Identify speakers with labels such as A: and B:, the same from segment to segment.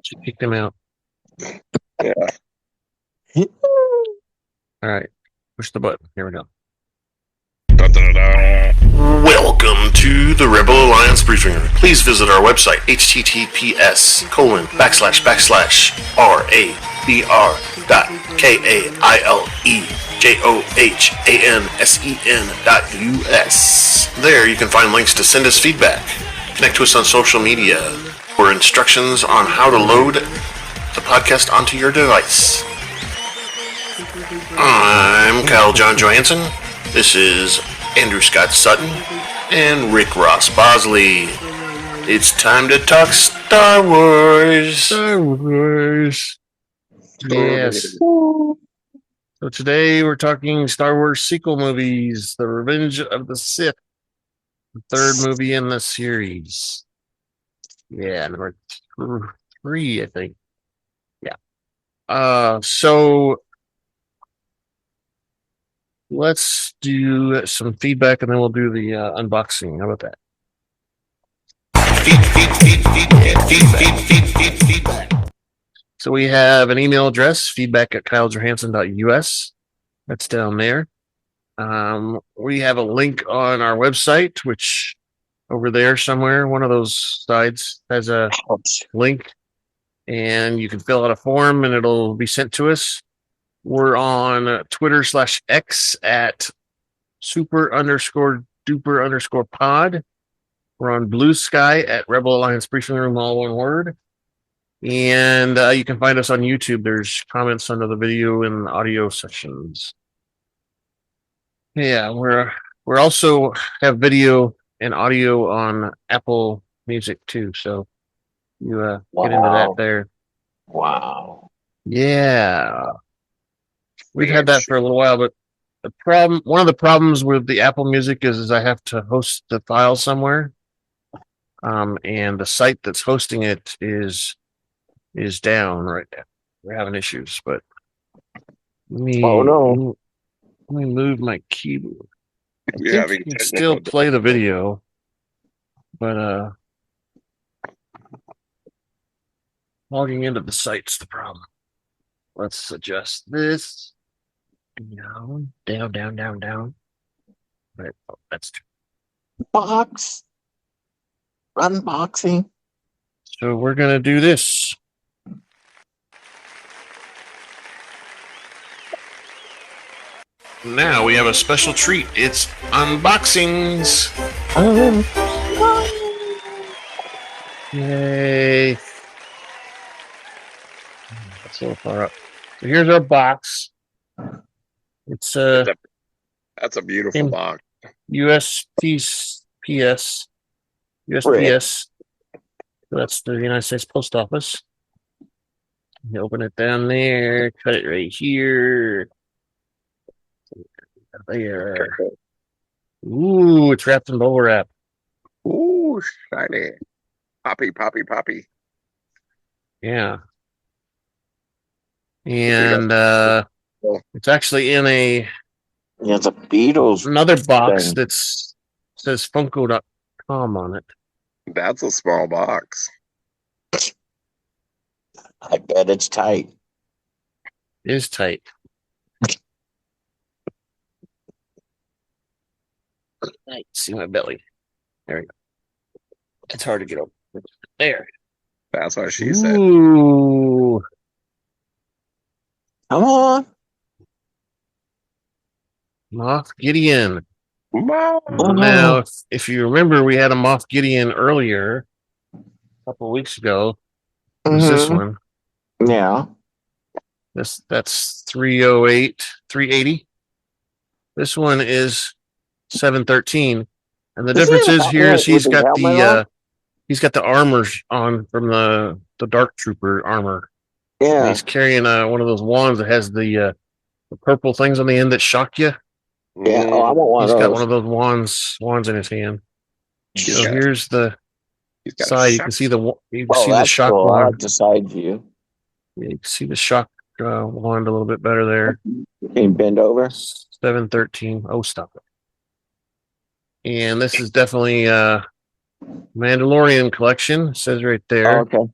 A: She kicked him out.
B: Yeah.
A: All right. Push the button. Here we go.
B: Dun, dun, dun, dun.
C: Welcome to the Rebel Alliance Briefing Room. Please visit our website, https://RABR.KAILEJOHANSEN.US. There you can find links to send us feedback, connect to us on social media, or instructions on how to load the podcast onto your device. I'm Kyle John Johansson. This is Andrew Scott Sutton and Rick Ross Bosley. It's time to talk Star Wars.
A: Star Wars. Yes. So today we're talking Star Wars sequel movies, The Revenge of the Sith, the third movie in the series. Yeah, number 3, I think. Yeah. So let's do some feedback and then we'll do the unboxing. How about that? Feedback. So we have an email address, feedback@kylejohansson.us. That's down there. We have a link on our website, which over there somewhere, one of those sides has a link, and you can fill out a form and it'll be sent to us. We're on Twitter/X at super_duper_pod. We're on Blue Sky at Rebel Alliance Briefing Room, all one word. And you can find us on YouTube. There's comments under the video and audio sections. Yeah, we're also have video and audio on Apple Music too. So you get into that there.
D: Wow.
A: Yeah. We've had that for a little while, but one of the problems with the Apple Music is I have to host the file somewhere. And the site that's hosting it is down right now. We're having issues, but let me move my keyboard. I think you can still play the video, but logging into the site's the problem. Let's adjust this. Down. Right. Oh, that's
D: box. Unboxing.
A: So we're gonna do this. Now we have a special treat. It's unboxings. Yay. That's a little far up. So here's our box. It's
B: that's a beautiful box.
A: USPS. So that's the United States Post Office. You open it down there, cut it right here. There. Ooh, it's wrapped in bubble wrap.
B: Ooh, shiny. Poppy.
A: Yeah. And it's actually in
D: it's a Beatles.
A: Another box that says Funko.com on it.
B: That's a small box.
D: I bet it's tight.
A: It is tight. I see my belly. There we go. It's hard to get over. There.
B: That's what she said.
A: Ooh.
D: Come on.
A: Moff Gideon.
B: Wow.
A: Now, if you remember, we had a Moff Gideon earlier, a couple of weeks ago. This one.
D: Yeah.
A: That's 380. This one is 713. And the difference is here is he's got the armor on from the Dark Trooper armor.
D: Yeah.
A: And he's carrying one of those wands that has the purple things on the end that shock you.
D: Yeah, I want one.
A: He's got one of those wands in his hand. So here's the side. You can see the shock
D: cool.
A: wand.
D: I like the side view.
A: Yeah, you can see the shock wand a little bit better there.
D: Can you bend over?
A: 713. Oh, stop it. And this is definitely Mandalorian collection. It says right there.
D: Oh, okay.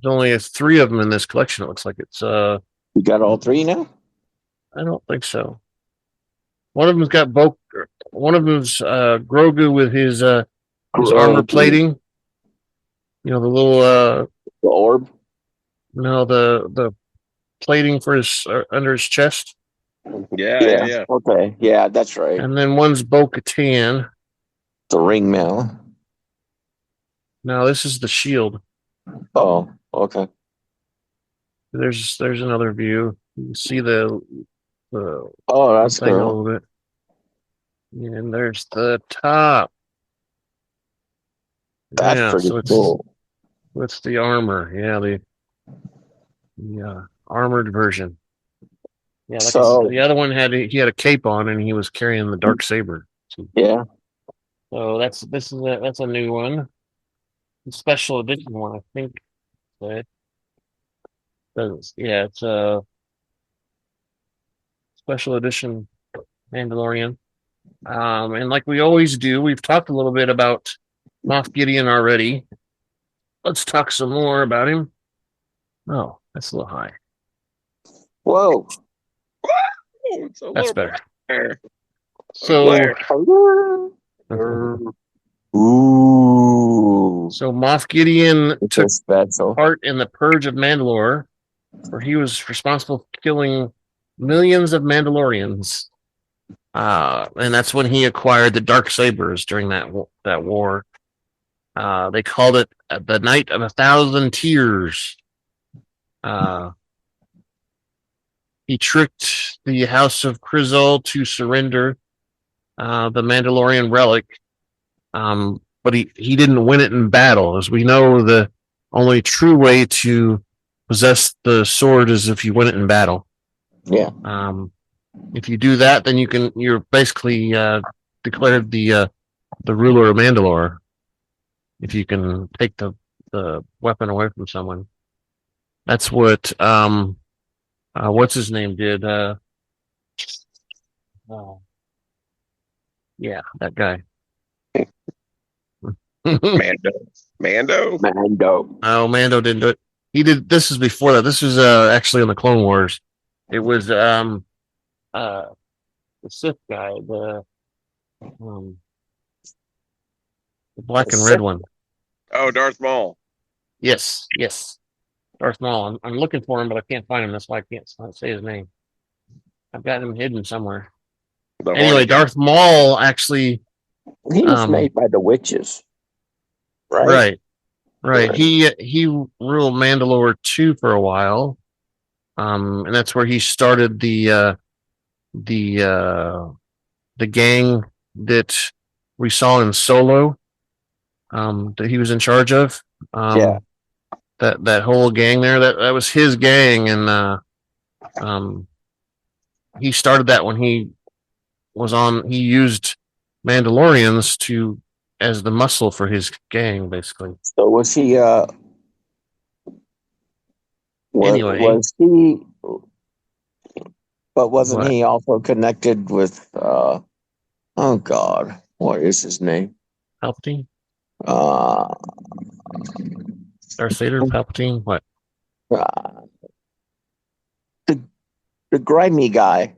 A: There's only 3 of them in this collection. It looks like it's.
D: You got all 3 now?
A: I don't think so. One of them's got one of them's Grogu with his armor plating. You know, the little
D: the orb.
A: no, the plating for his under his chest.
B: Yeah.
D: Okay. Yeah, that's right.
A: And then one's Bo-Katan.
D: The ring mail.
A: No, this is the shield.
D: Oh, okay.
A: There's another view. You can see the
D: Oh, that's
A: thing a
D: cool.
A: little bit. And there's the top.
D: That's pretty
A: so it's
D: cool.
A: What's the armor? Yeah, the armored version. Yeah,
D: So
A: the other one had a cape on and he was carrying the dark saber.
D: yeah,
A: So that's a new one, a special edition one, I think. Yeah, it's a special edition Mandalorian. And like we always do, we've talked a little bit about Moff Gideon already. Let's talk some more about him. Oh, that's a little high.
D: whoa.
B: It's a
A: That's
B: little
A: better.
B: Blair.
A: So,
B: Blair.
D: Ooh.
A: so Moff Gideon
D: It's
A: took
D: a special.
A: part in the Purge of Mandalore, where he was responsible for killing millions of Mandalorians. And that's when he acquired the dark sabers during that war. They called it the Night of 1,000 Tears. He tricked the House of Kryzal to surrender the Mandalorian relic, but he didn't win it in battle. As we know, the only true way to possess the sword is if you win it in battle.
D: Yeah.
A: If you do that, then you're basically declared the ruler of Mandalore. If you can take the weapon away from someone, that's what what's his name did. Yeah, that guy.
B: Mando.
A: Oh, Mando didn't do it. He did. This is before that. This was actually in the Clone Wars. It was the Sith guy, the black and red one.
B: Oh, Darth Maul.
A: Yes. Darth Maul. I'm looking for him, but I can't find him. That's why I can't say his name. I've got him hidden somewhere. Anyway, Darth Maul actually.
D: He was made by the witches, right?
A: Right. He ruled Mandalore 2 for a while, and that's where he started the gang that we saw in Solo, that he was in charge of. That whole gang there, that was his gang, and he started that when he used Mandalorians as the muscle for his gang, basically.
D: So was he
A: Anyway.
D: was he, but wasn't he also connected with oh god, what is his name?
A: Palpatine?
D: Darth
A: Darth Vader, Palpatine, what?
D: The grimy guy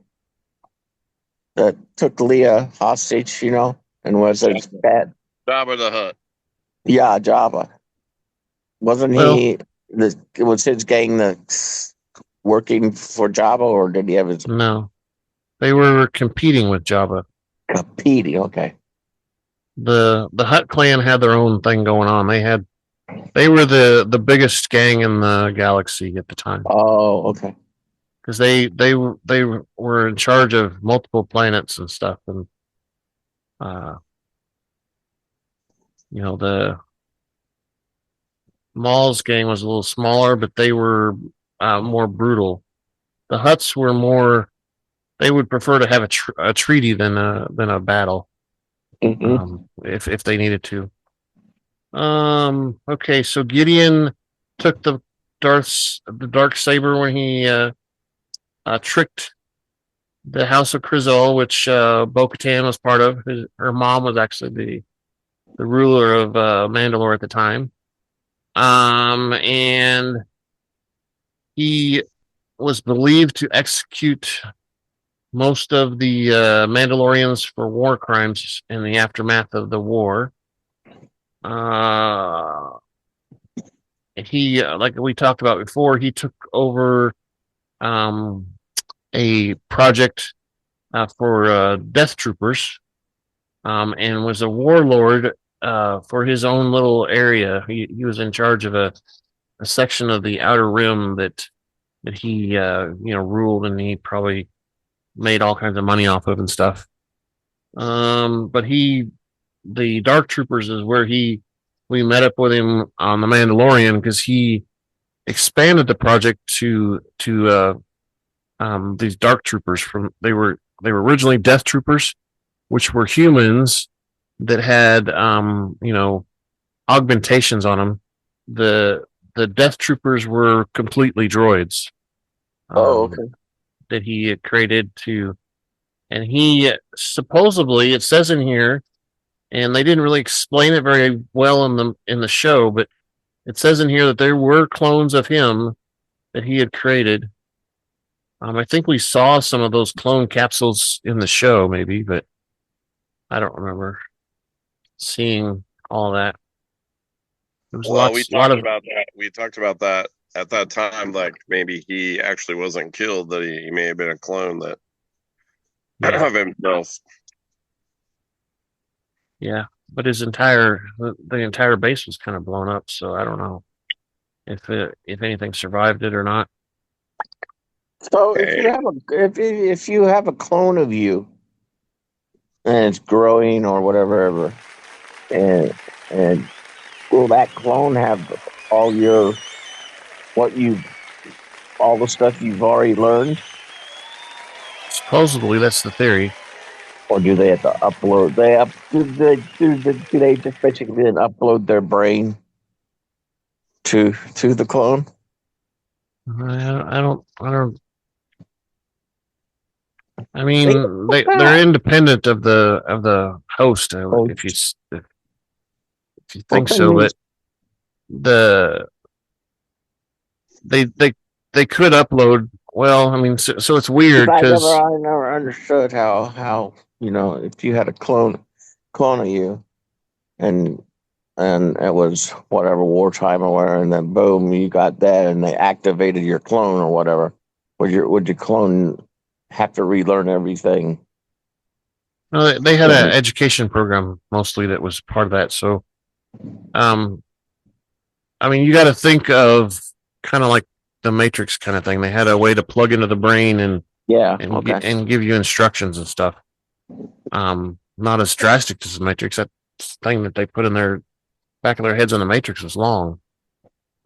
D: that took Leia hostage, and was a bad.
B: Jabba the Hutt.
D: Yeah, Jabba. Wasn't he? It was his gang that working for Jabba, or did he have his?
A: No, they were competing with Jabba.
D: Competing, okay.
A: The Hutt clan had their own thing going on. They were the biggest gang in the galaxy at the time.
D: Oh, okay.
A: Because they were in charge of multiple planets and stuff, and the Maul's gang was a little smaller, but they were more brutal. The Hutts were more. They would prefer to have a treaty than a battle, if they needed to. Okay, so Gideon took the dark saber when he tricked the House of Kryzal, which Bo-Katan was part of. Her mom was actually the ruler of Mandalore at the time. And he was believed to execute most of the Mandalorians for war crimes in the aftermath of the war. He, like we talked about before, he took over a project for Death Troopers, and was a warlord for his own little area. He was in charge of a section of the Outer Rim that he ruled, and he probably made all kinds of money off of and stuff. But the Dark Troopers is where we met up with him on the Mandalorian, because he expanded the project to these Dark Troopers. They were originally Death Troopers, which were humans that had augmentations on them. The Death Troopers were completely droids.
D: Okay.
A: That he had created and he supposedly, it says in here, and they didn't really explain it very well in the show, but it says in here that there were clones of him that he had created. I think we saw some of those clone capsules in the show, maybe, but I don't remember seeing all that.
B: We talked about that. We talked about that at that time. Like maybe he actually wasn't killed; that he may have been a clone of himself.
A: Yeah, but the entire base was kind of blown up, so I don't know if anything survived it or not.
D: So if you have a clone of you and it's growing or whatever, and will that clone have all the stuff you've already learned?
A: Supposedly, that's the theory.
D: Or do they have to upload? Do they just basically then upload their brain to the clone?
A: I don't. I mean, they're independent of the host. If you think so, but they could upload. Well, I mean, so it's weird because
D: I never understood how if you had a clone of you, and it was whatever wartime or whatever, and then boom, you got that, and they activated your clone or whatever. Would your clone have to relearn everything?
A: No, they had an education program mostly that was part of that. So, I mean, you got to think of kind of like the Matrix kind of thing. They had a way to plug into the brain and give you instructions and stuff. Not as drastic as the Matrix. That thing that they put in their back of their heads on the Matrix was long.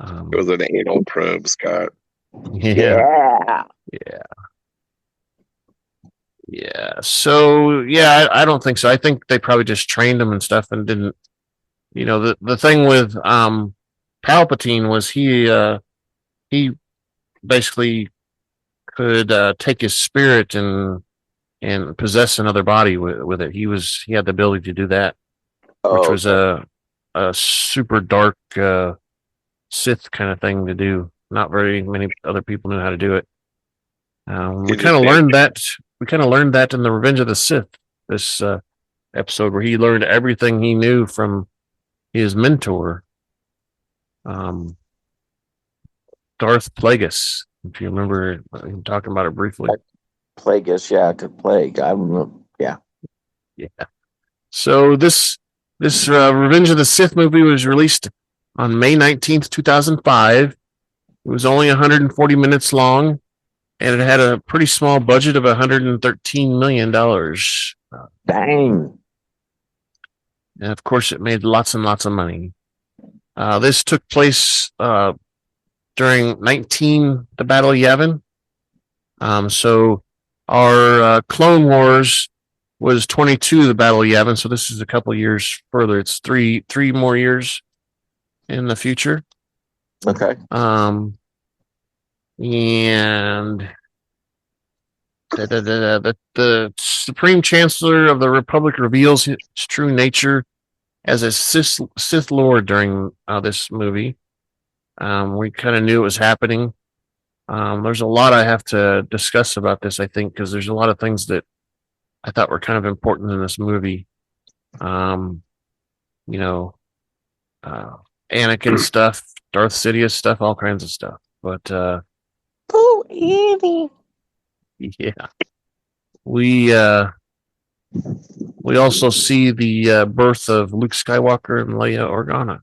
B: It was an anal probe, Scott.
A: Yeah. So I don't think so. I think they probably just trained him and stuff and didn't. The thing with Palpatine was he basically could take his spirit and possess another body with it. He had the ability to do that, which was a super dark Sith kind of thing to do. Not very many other people knew how to do it. We kind of learned that. We kind of learned that in the Revenge of the Sith, this episode where he learned everything he knew from his mentor, Darth Plagueis. If you remember, I'm talking about it briefly.
D: Plagueis, to plague. I remember. Yeah.
A: So this Revenge of the Sith movie was released on May 19th, 2005. It was only 140 minutes long, and it had a pretty small budget of $113 million.
D: Dang.
A: And of course, it made lots and lots of money. This took place during the Battle of Yavin. So our Clone Wars was 22, the Battle of Yavin. So this is a couple years further. It's three more years in the future.
D: Okay.
A: And the Supreme Chancellor of the Republic reveals his true nature as a Sith Lord during this movie. We kind of knew it was happening. There's a lot I have to discuss about this, I think, because there's a lot of things that I thought were kind of important in this movie. You know, Anakin stuff, Darth Sidious stuff, all kinds of stuff. But
D: Oh, Andy.
A: yeah, we also see the birth of Luke Skywalker and Leia Organa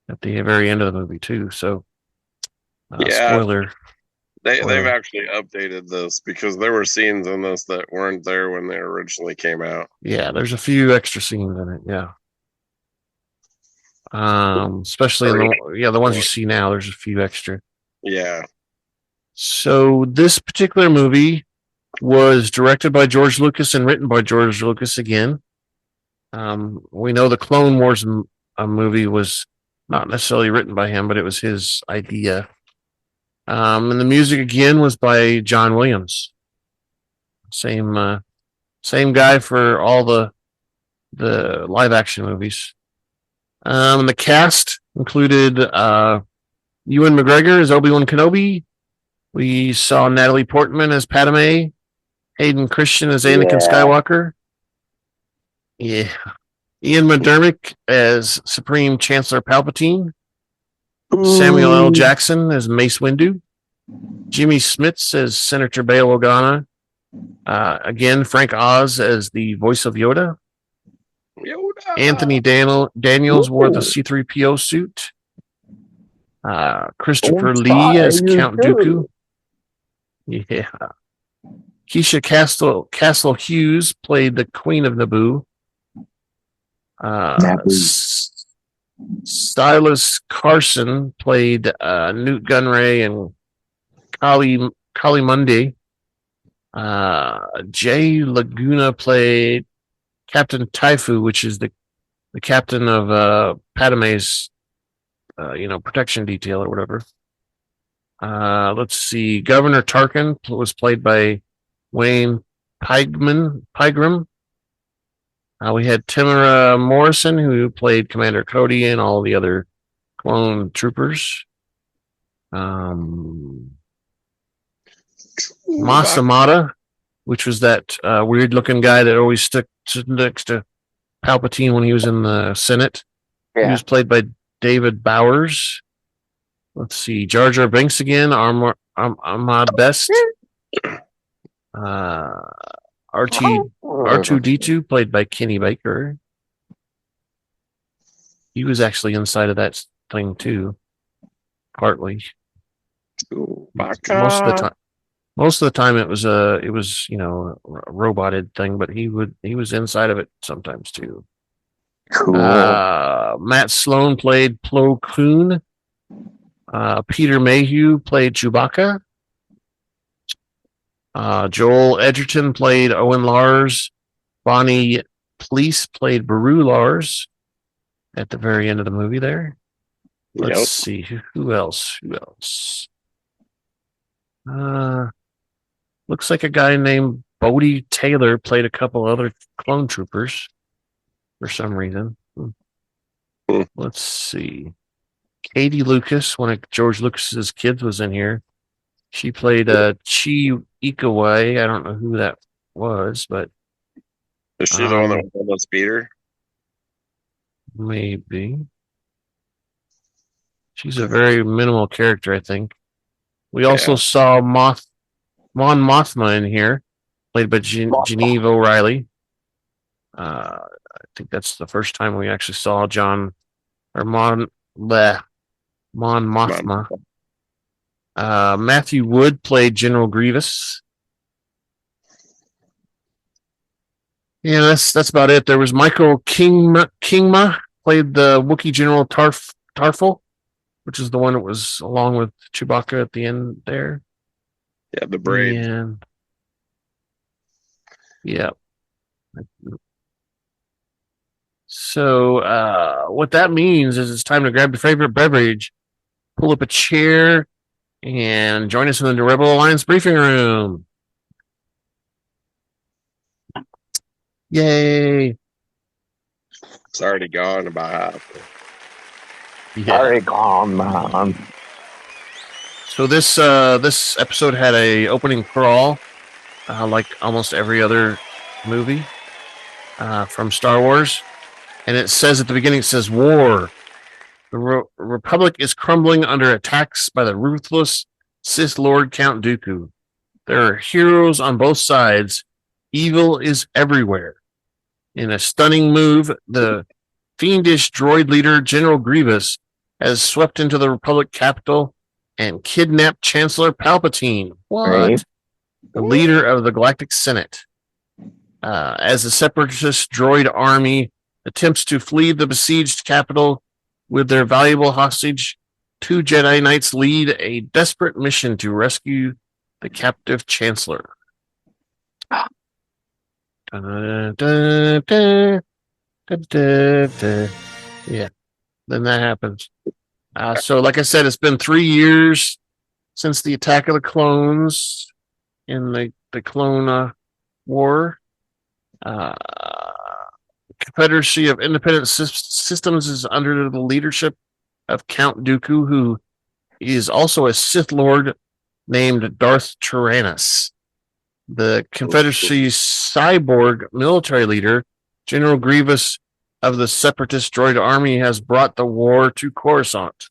A: at the very end of the movie too. So, spoiler.
B: They've actually updated this because there were scenes in this that weren't there when they originally came out.
A: Yeah, there's a few extra scenes in it. Yeah. Especially in the ones you see now, there's a few extra.
B: Yeah.
A: So this particular movie was directed by George Lucas and written by George Lucas again. We know the Clone Wars movie was not necessarily written by him, but it was his idea. And the music again was by John Williams. Same guy for all the live action movies. And the cast included Ewan McGregor as Obi-Wan Kenobi. We saw Natalie Portman as Padme. Hayden Christian as Anakin Skywalker. Yeah. Ian McDiarmid as Supreme Chancellor Palpatine. Samuel L. Jackson as Mace Windu. Jimmy Smits as Senator Bail Organa. Again, Frank Oz as the voice of Yoda. Anthony Daniels wore the C-3PO suit. Christopher Lee as Count Dooku. Yeah. Keisha Castle-Hughes played the Queen of Naboo. Silas Carson played Newt Gunray and Ki-Adi-Mundi. Jay Laguna played Captain Taifu, which is the captain of Padme's protection detail or whatever. Let's see. Governor Tarkin was played by Wayne Pygram. We had Tamara Morrison, who played Commander Cody and all the other clone troopers. Masamada, which was that weird looking guy that always stood next to Palpatine when he was in the Senate. Yeah. He was played by David Bowers. Let's see. Jar Jar Binks again. Ahmad Best. R2D2 played by Kenny Baker. He was actually inside of that thing too, partly. Most of the time it was a roboted thing, but he was inside of it sometimes too. Cool. Matt Sloan played Plo Koon. Peter Mayhew played Chewbacca. Joel Edgerton played Owen Lars. Bonnie Please played Beru Lars at the very end of the movie there. Let's see. Who else? Looks like a guy named Bodie Taylor played a couple other clone troopers for some reason. Let's see. Katie Lucas, one of George Lucas's kids, was in here. She played Chi Ikawai. I don't know who that was, but
B: is she the one that was on the speeder?
A: Maybe. She's a very minimal character, I think. We also saw Mon Mothma in here, played by Genevieve O'Reilly. I think that's the first time we actually saw Mon Mothma. Matthew Wood played General Grievous. Yeah, that's about it. There was Michael Kingma played the Wookiee General Tarful, which is the one that was along with Chewbacca at the end there.
B: Yeah, the braid.
A: And yeah. So what that means is it's time to grab your favorite beverage, pull up a chair, and join us in the Rebel Alliance briefing room. Yay.
B: It's already gone about half.
A: Yeah.
D: Very calm, man.
A: So this episode had a opening crawl, like almost every other movie from Star Wars, and it says at the beginning, it says war. The Republic is crumbling under attacks by the ruthless Sith Lord Count Dooku. There are heroes on both sides. Evil is everywhere. In a stunning move, the fiendish droid leader General Grievous has swept into the Republic capital and kidnapped Chancellor Palpatine. What?
D: Right.
A: The leader of the Galactic Senate. As the separatist droid army attempts to flee the besieged capital with their valuable hostage, 2 Jedi Knights lead a desperate mission to rescue the captive Chancellor. Yeah. Then that happens. So, like I said, it's been 3 years since the attack of the clones in the Clone War. Confederacy of Independent Systems is under the leadership of Count Dooku, who is also a Sith Lord named Darth Tyranus. The Confederacy's cyborg military leader, General Grievous of the Separatist droid army, has brought the war to Coruscant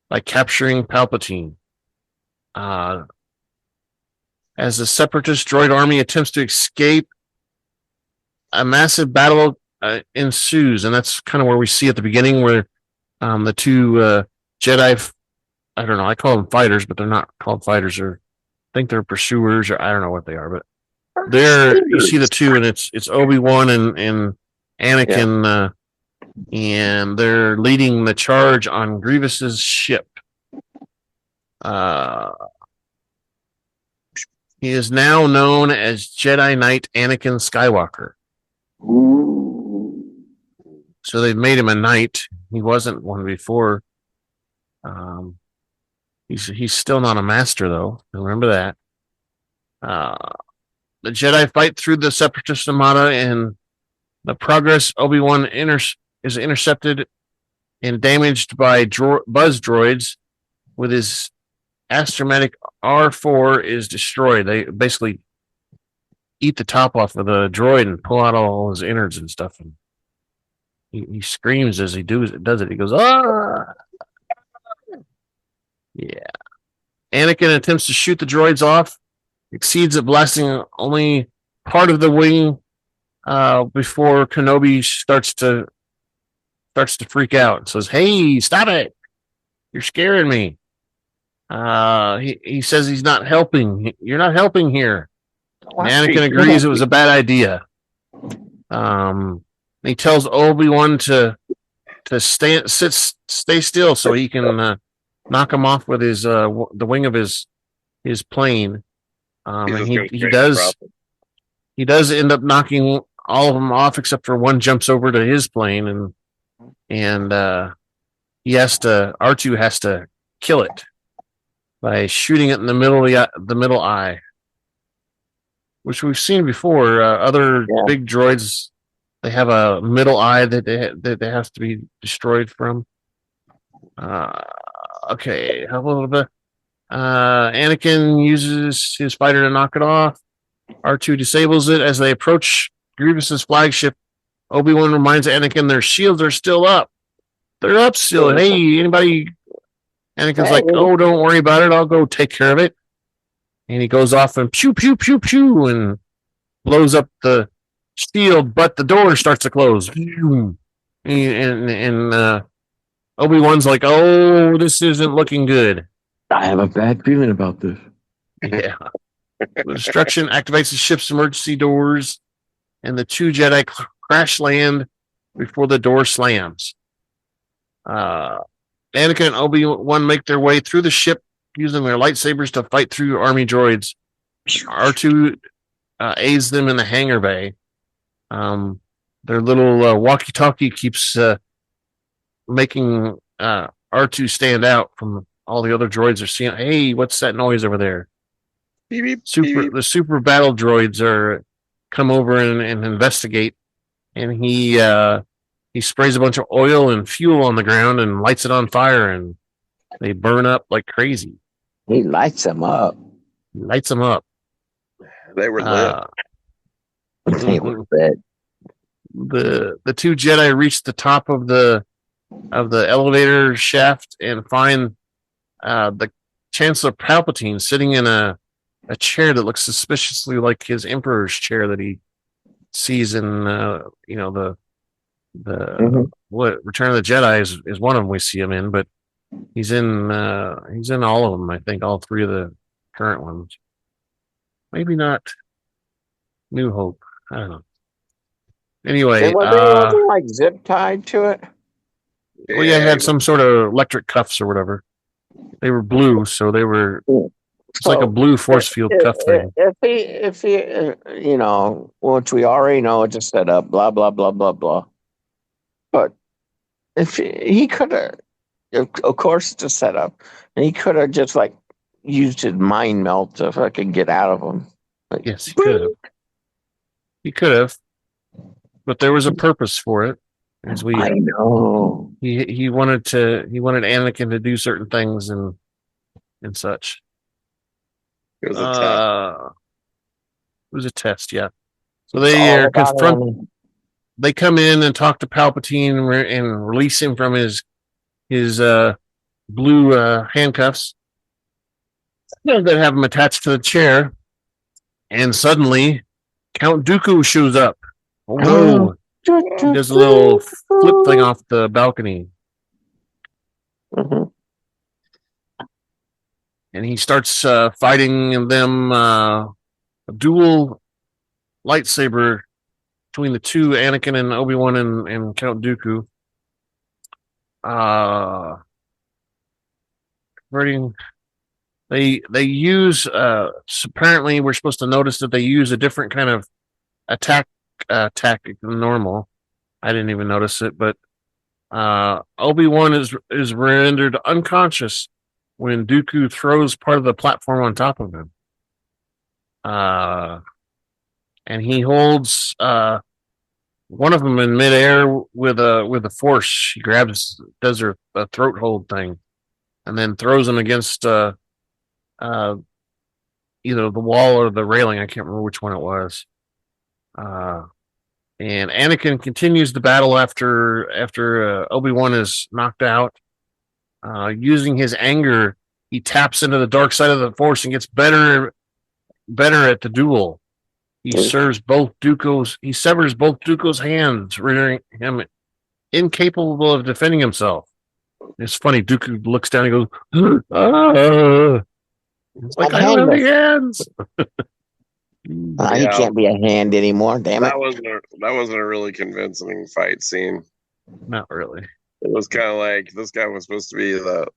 A: by capturing Palpatine. As the Separatist droid army attempts to escape, a massive battle ensues, and that's kind of where we see at the beginning where the 2 Jedi, I don't know, I call them fighters, but they're not called fighters, or I think they're pursuers, or I don't know what they are, but you see the 2, and it's Obi-Wan and Anakin, and they're leading the charge on Grievous's ship. He is now known as Jedi Knight Anakin Skywalker. So they've made him a knight. He wasn't one before. He's still not a master, though. Remember that. The Jedi fight through the Separatist Armada, and the progress Obi-Wan is intercepted and damaged by buzz droids. With his astromech R4 is destroyed. They basically eat the top off of the droid and pull out all his innards and stuff. And he screams as he does it. He goes, "Ah!" Yeah. Anakin attempts to shoot the droids off, exceeds at blasting only part of the wing before Kenobi starts to freak out and says, "Hey, stop it! You're scaring me." He says he's not helping. You're not helping here. Anakin agrees it was a bad idea. He tells Obi-Wan to stay still so he can knock him off with his the wing of his plane. And he does end up knocking all of them off except for one jumps over to his plane, and R2 has to kill it by shooting it in the middle eye, which we've seen before. Other big droids, they have a middle eye that they have to be destroyed from. Okay, a little bit. Anakin uses his fighter to knock it off. R2 disables it as they approach Grievous's flagship. Obi-Wan reminds Anakin their shields are still up. They're up still. Hey, anybody? Anakin's like, "Oh, don't worry about it. I'll go take care of it." And he goes off and pew, pew, pew, pew, and blows up the shield, but the door starts to close. And Obi-Wan's like, "Oh, this isn't looking good.
E: I have a bad feeling about this."
A: Yeah. The destruction activates the ship's emergency doors, and the 2 Jedi crash land before the door slams. Anakin and Obi-Wan make their way through the ship using their lightsabers to fight through army droids. R2 aids them in the hangar bay. Their little walkie-talkie keeps making R2 stand out from all the other droids. Are seeing, "Hey, what's that noise over there?"
B: Beep, beep,
A: The super battle droids come over and investigate, and he he sprays a bunch of oil and fuel on the ground and lights it on fire, and they burn up like crazy.
D: He lights them up.
A: Lights them up.
B: They were lit.
D: They were lit.
A: The two Jedi reach the top of the elevator shaft and find the Chancellor Palpatine sitting in a chair that looks suspiciously like his Emperor's chair that he sees in the what Return of the Jedi is one of them we see him in, but he's in all of them. I think all three of the current ones. Maybe not New Hope. I don't know. Anyway,
D: was anything like zip tied to it?
A: Well, yeah, it had some sort of electric cuffs or whatever. They were blue, so they were. It's like a blue force field cuff thing.
D: If he, which we already know it's a setup, blah blah blah blah blah. But if he could have, of course, it's a setup, and he could have just like used his mind melt to fucking get out of him. Like,
A: yes, he could have. He could have, but there was a purpose for it.
D: I know.
A: He wanted Anakin to do certain things and such.
B: It was a test.
A: It was a test, yeah. So they are they come in and talk to Palpatine and release him from his blue handcuffs. Then have him attached to the chair, and suddenly Count Dooku shows up. Oh no! He does a little flip thing off the balcony.
D: Mm-hmm.
A: And he starts fighting them a dual lightsaber between the two, Anakin and Obi-Wan and Count Dooku. They use apparently we're supposed to notice that they use a different kind of attack tactic than normal. I didn't even notice it, but Obi-Wan is rendered unconscious when Dooku throws part of the platform on top of him. And he holds one of them in midair with a force. He does a throat hold thing, and then throws him against either the wall or the railing. I can't remember which one it was. And Anakin continues the battle after Obi-Wan is knocked out. Using his anger, he taps into the dark side of the Force and gets better at the duel. He severs both Dooku's hands, rendering him incapable of defending himself. It's funny. Dooku looks down and goes, "Ah!" It's like, I don't have any hands.
D: He can't be a hand anymore. Damn it!
B: That wasn't a really convincing fight scene.
A: Not really.
B: It was kind of like this guy was supposed to be the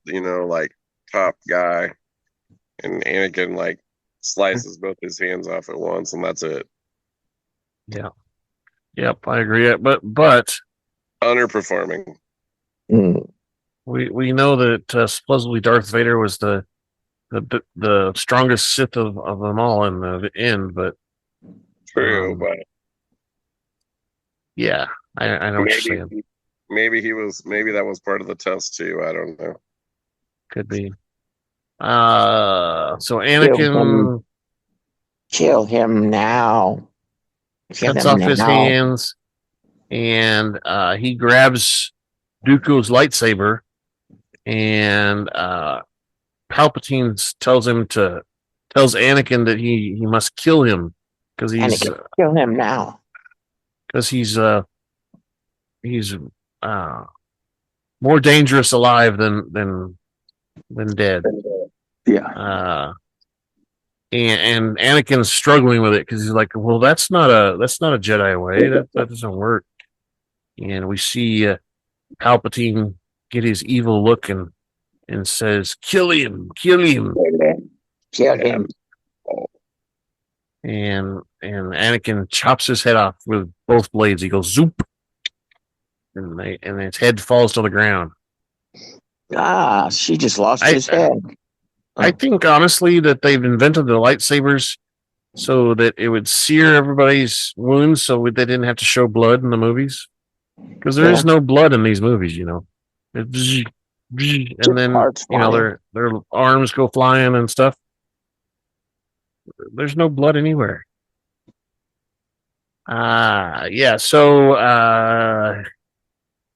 B: top guy, and Anakin slices both his hands off at once, and that's it.
A: Yeah. Yep, I agree. But
B: underperforming.
A: We know that supposedly Darth Vader was the strongest Sith of them all in the end, but
B: true. But
A: yeah, I know what you're saying.
B: Maybe that was part of the test too. I don't know.
A: Could be. So Anakin
D: kill him now.
A: Cuts off his hands, and he grabs Dooku's lightsaber, and Palpatine tells Anakin that he must kill him because
D: kill him now
A: because he's more dangerous alive than dead.
D: Yeah.
A: And Anakin's struggling with it because he's like, well, that's not a Jedi way. That doesn't work. And we see Palpatine get his evil look and says, "Kill him! Kill him!
D: Kill him!"
A: And Anakin chops his head off with both blades. He goes zoop, and its head falls to the ground.
D: She just lost his head.
A: I think honestly that they've invented the lightsabers so that it would sear everybody's wounds, so they didn't have to show blood in the movies. because there is no blood in these movies, you know. And then
D: parts
A: you know
D: flying.
A: their arms go flying and stuff. There's no blood anywhere. Yeah. So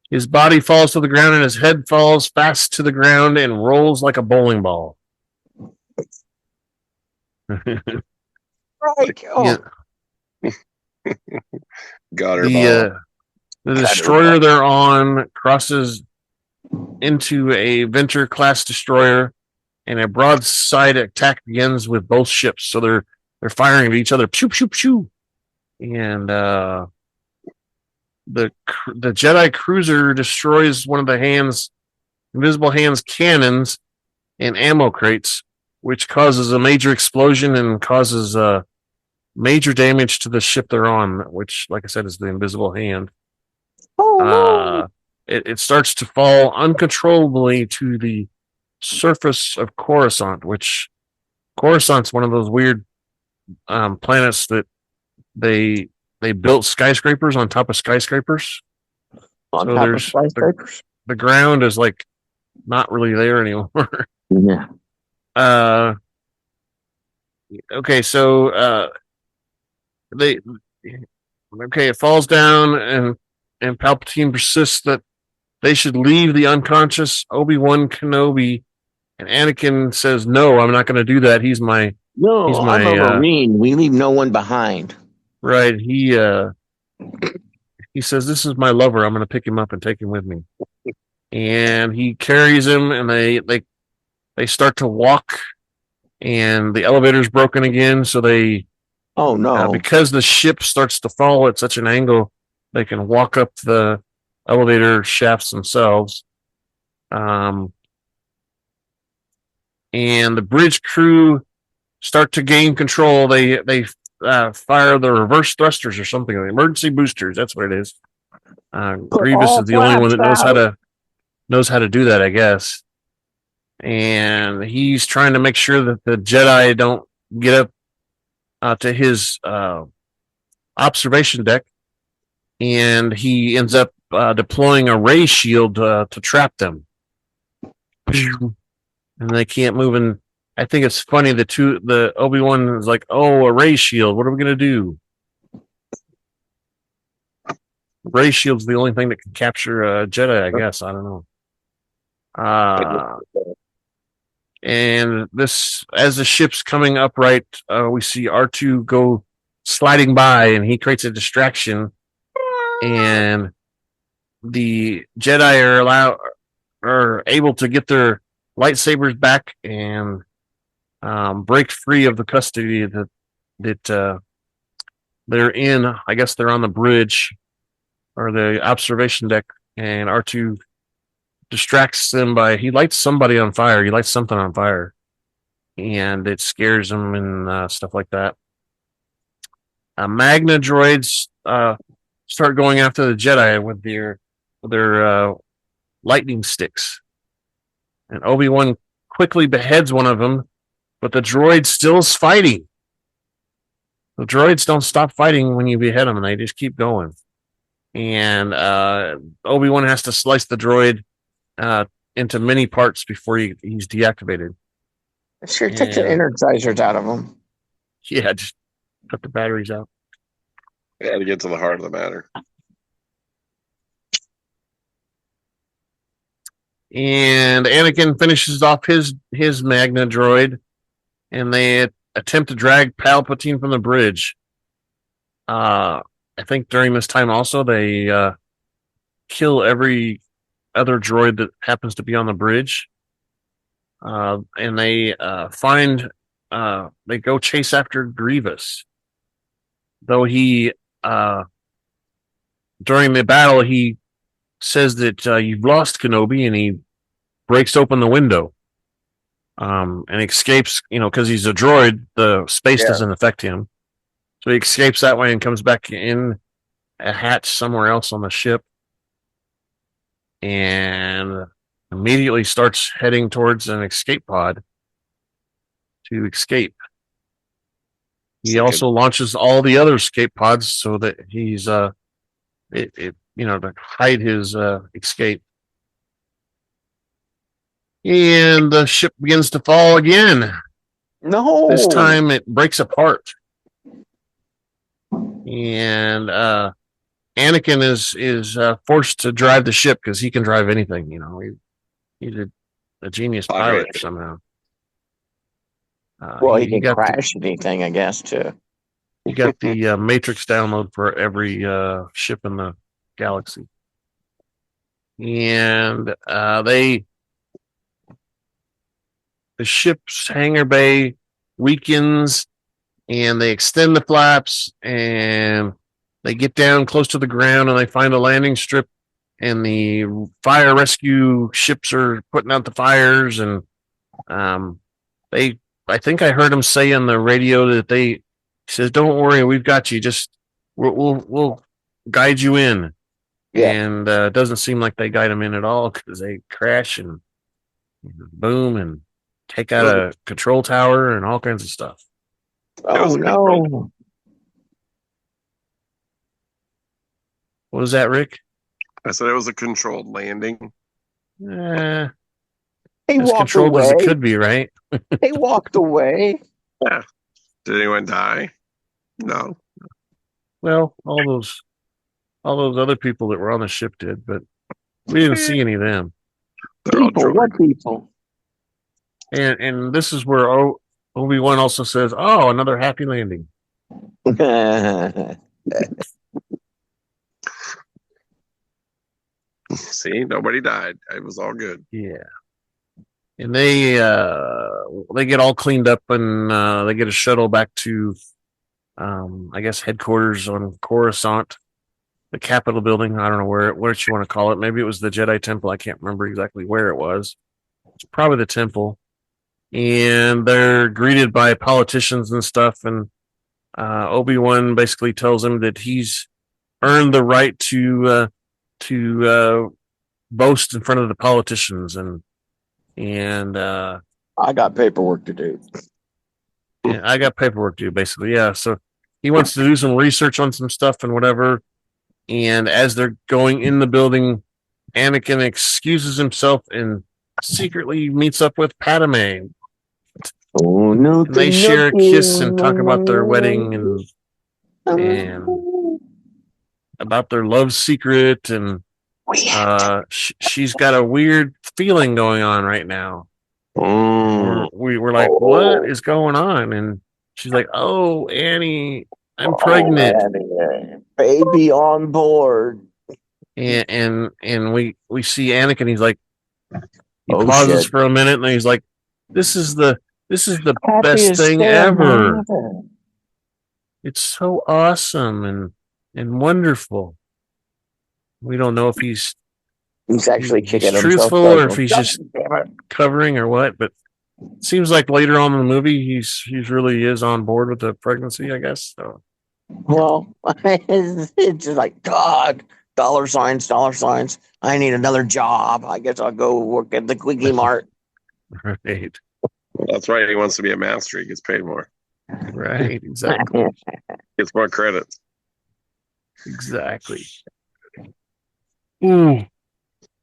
A: his body falls to the ground and his head falls fast to the ground and rolls like a bowling ball.
D: Right.
A: Yeah.
B: Got her ball.
A: The destroyer they're on crosses into a Venture class destroyer, and a broadside attack begins with both ships. So they're firing at each other, pew pew pew, and the Jedi cruiser destroys one of the invisible hands cannons and ammo crates, which causes a major explosion and causes major damage to the ship they're on, which, like I said, is the invisible hand. It starts to fall uncontrollably to the surface of Coruscant, which Coruscant's one of those weird planets that they built skyscrapers on top of skyscrapers.
D: On
A: so
D: top
A: there's
D: of skyscrapers.
A: The ground is like not really there anymore.
D: Yeah.
A: Okay, so it falls down, and Palpatine persists that they should leave the unconscious Obi-Wan Kenobi, and Anakin says, "No, I'm not going to do that. He's my
D: I'm a Marine. We leave no one behind."
A: Right. He says, "This is my lover. I'm going to pick him up and take him with me." And he carries him, and they start to walk, and the elevator's broken again. So they,
D: oh no,
A: because the ship starts to fall at such an angle, they can walk up the elevator shafts themselves. And the bridge crew start to gain control. They fire the reverse thrusters or something, the emergency boosters. That's what it is. Grievous is the only one that knows how to do that, I guess. And he's trying to make sure that the Jedi don't get up to his observation deck, and he ends up deploying a ray shield to trap them, and they can't move. And I think it's funny, the Obi-Wan is like, "Oh, a ray shield. What are we gonna do?" Ray shield's the only thing that can capture a Jedi, I guess. I don't know. And this, as the ship's coming upright, we see R2 go sliding by, and he creates a distraction, and the Jedi are able to get their lightsabers back and break free of the custody that they're in. I guess they're on the bridge or the observation deck, and R2 distracts them by, he lights somebody on fire. He lights something on fire, and it scares them and stuff like that. Magna droids start going after the Jedi with their lightning sticks, and Obi-Wan quickly beheads one of them, but the droid still's fighting. The droids don't stop fighting when you behead them; they just keep going. And Obi-Wan has to slice the droid into many parts before he's deactivated.
D: It sure takes the energizers out of them.
A: Yeah, just cut the batteries out.
B: Yeah, to get to the heart of the matter.
A: And Anakin finishes off his Magna droid, and they attempt to drag Palpatine from the bridge. I think during this time also they kill every other droid that happens to be on the bridge, and they they go chase after Grievous, though he during the battle he says that you've lost Kenobi, and he breaks open the window and escapes, because he's a droid, the space doesn't affect him, so he escapes that way and comes back in a hatch somewhere else on the ship, and immediately starts heading towards an escape pod to escape. He also launches all the other escape pods so that he's to hide his escape. And the ship begins to fall again.
D: No.
A: This time it breaks apart. And Anakin is forced to drive the ship because he can drive anything. He's a genius pilot somehow.
D: Well, he can crash anything, I guess, too.
A: He got the Matrix download for every ship in the galaxy. And the ship's hangar bay weakens, and they extend the flaps, and they get down close to the ground, and they find a landing strip, and the fire rescue ships are putting out the fires, and I think I heard him say on the radio that he says, "Don't worry, we've got you. Just we'll guide you in."
D: Yeah.
A: And it doesn't seem like they guide him in at all because they crash and boom and take out a control tower and all kinds of stuff.
D: Oh no!
A: What was that, Rick?
B: I said it was a controlled landing.
D: He
A: As
D: walked
A: controlled
D: away.
A: as it could be, right?
D: He walked away.
B: Yeah. Did anyone die? No.
A: Well, all those other people that were on the ship did, but we didn't see any of them.
B: They're all
D: People, what
B: droid.
D: people?
A: And this is where Obi-Wan also says, "Oh, another happy landing."
B: See, nobody died. It was all good.
A: Yeah. And they get all cleaned up, and they get a shuttle back to I guess headquarters on Coruscant, the Capitol building. I don't know what you want to call it. Maybe it was the Jedi Temple. I can't remember exactly where it was. It's probably the temple. And they're greeted by politicians and stuff, and Obi-Wan basically tells him that he's earned the right to boast in front of the politicians, and
D: I got paperwork to do.
A: yeah, I got paperwork to do, basically. Yeah, so he wants to do some research on some stuff and whatever. And as they're going in the building, Anakin excuses himself and secretly meets up with Padme.
D: Oh no!
A: And they share a kiss and talk about their wedding and about their love secret, and she's got a weird feeling going on right now. We were like, what is going on? And she's like, "Oh, Annie, I'm pregnant."
D: Baby on board.
A: And we see Anakin. He's like, he
D: Oh,
A: pauses
D: shit.
A: for a minute, and he's like, This is the best
D: Happiest
A: thing
D: day of my
A: ever.
D: life.
A: It's so awesome and wonderful." We don't know if he's
D: actually
A: he's
D: kicking himself.
A: truthful or if he's just
D: Damn it.
A: covering or what, but it seems like later on in the movie he's really is on board with the pregnancy, I guess. So
D: Well, it's just like, God, dollar signs. I need another job. I guess I'll go work at the Quickie Mart.
A: right.
B: That's right. He wants to be a master. He gets paid more.
A: Right, exactly.
B: Gets more credit.
A: Exactly.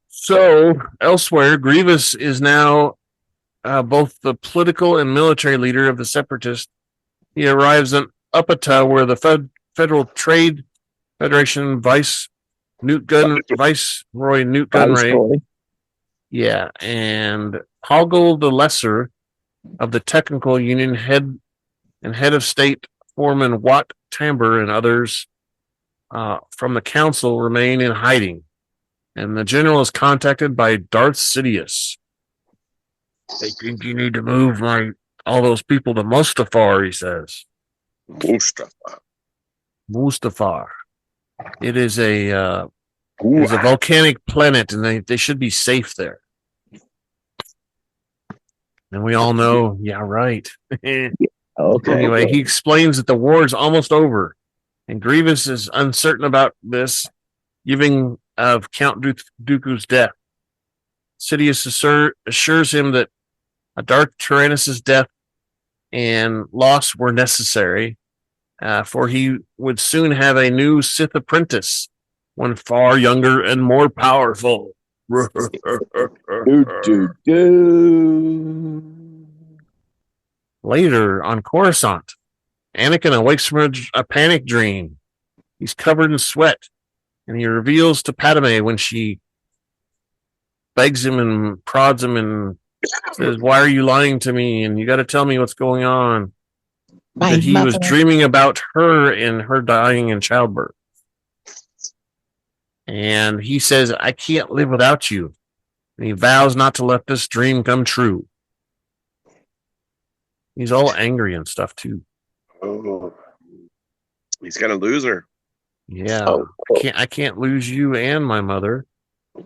A: So elsewhere, Grievous is now both the political and military leader of the Separatists. He arrives in Upata, where the Federal Trade Federation Viceroy Newt Gunray, yeah, and Hoggle the Lesser of the Technical Union head of state Foreman Watt Tamber and others from the council remain in hiding. And the general is contacted by Darth Sidious. "They think you need to move all those people to Mustafar," he says. Mustafar. It is a volcanic planet, and they should be safe there. And we all know, yeah, right.
D: Okay.
A: Anyway, he explains that the war is almost over, and Grievous is uncertain about this, giving of Count Dooku's death. Sidious assures him that a Darth Tyranus' death and loss were necessary, for he would soon have a new Sith apprentice one far younger and more powerful. Later on Coruscant, Anakin awakes from a panic dream. He's covered in sweat, and he reveals to Padme when she begs him and prods him and says, "Why are you lying to me? And you got to tell me what's going on." That he was dreaming about her and her dying in childbirth. And he says, "I can't live without you." And he vows not to let this dream come true. He's all angry and stuff too.
B: Oh, he's gonna lose her.
A: Yeah, I can't lose you and my mother.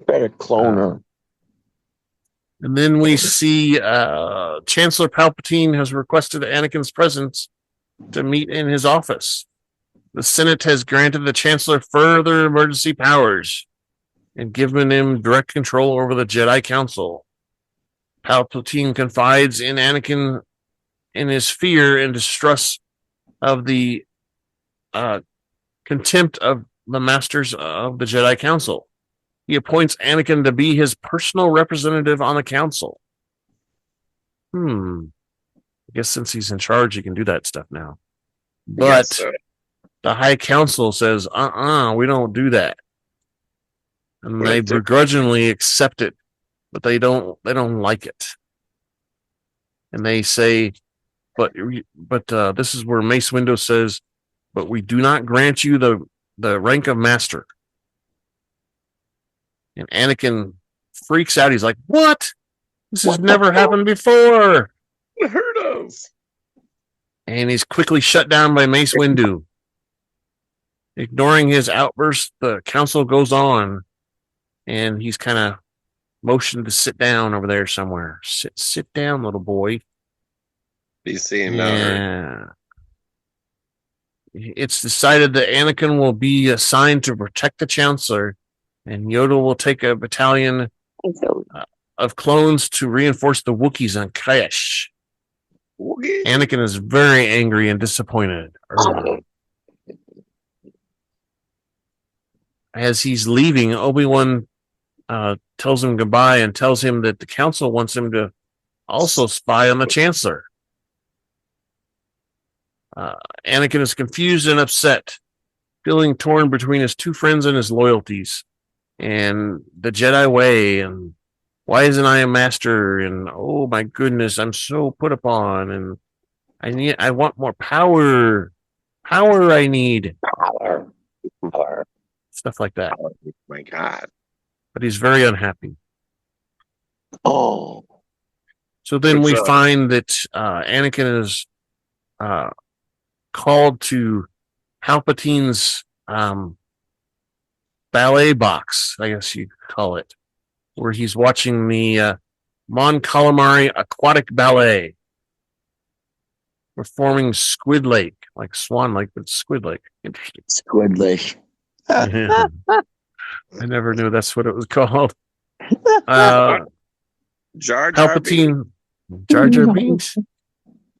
D: Better clone her.
A: And then we see Chancellor Palpatine has requested Anakin's presence to meet in his office. The Senate has granted the Chancellor further emergency powers and given him direct control over the Jedi Council. Palpatine confides in Anakin in his fear and distrust of the contempt of the masters of the Jedi Council. He appoints Anakin to be his personal representative on the council. I guess since he's in charge, he can do that stuff now. But the High Council says, we don't do that. And they begrudgingly accept it, but they don't like it. And they say, but this is where Mace Windu says, "But we do not grant you the rank of master." And Anakin freaks out. He's like, "What? This has never happened before."
B: Unheard of.
A: And he's quickly shut down by Mace Windu. Ignoring his outburst, the council goes on, and he's kind of motioned to sit down over there somewhere. Sit down, little boy.
B: He's seeing now.
A: It's decided that Anakin will be assigned to protect the Chancellor, and Yoda will take a battalion of clones to reinforce the Wookiees on Kaish. Anakin is very angry and disappointed. As he's leaving, Obi-Wan tells him goodbye and tells him that the council wants him to also spy on the Chancellor. Anakin is confused and upset, feeling torn between his two friends and his loyalties, and the Jedi way, and why isn't I a master? And oh my goodness, I'm so put upon, and I want more power. I need
D: Power.
A: stuff like that.
B: Oh my God!
A: But he's very unhappy.
D: Oh,
A: So then we find that Anakin is called to Palpatine's ballet box, I guess you could call it, where he's watching the Mon Calamari Aquatic Ballet, performing Squid Lake, like Swan Lake, but Squid Lake.
D: Squid Lake.
A: I never knew that's what it was called.
B: Jar Jar
A: Palpatine, Jar Jar Binks.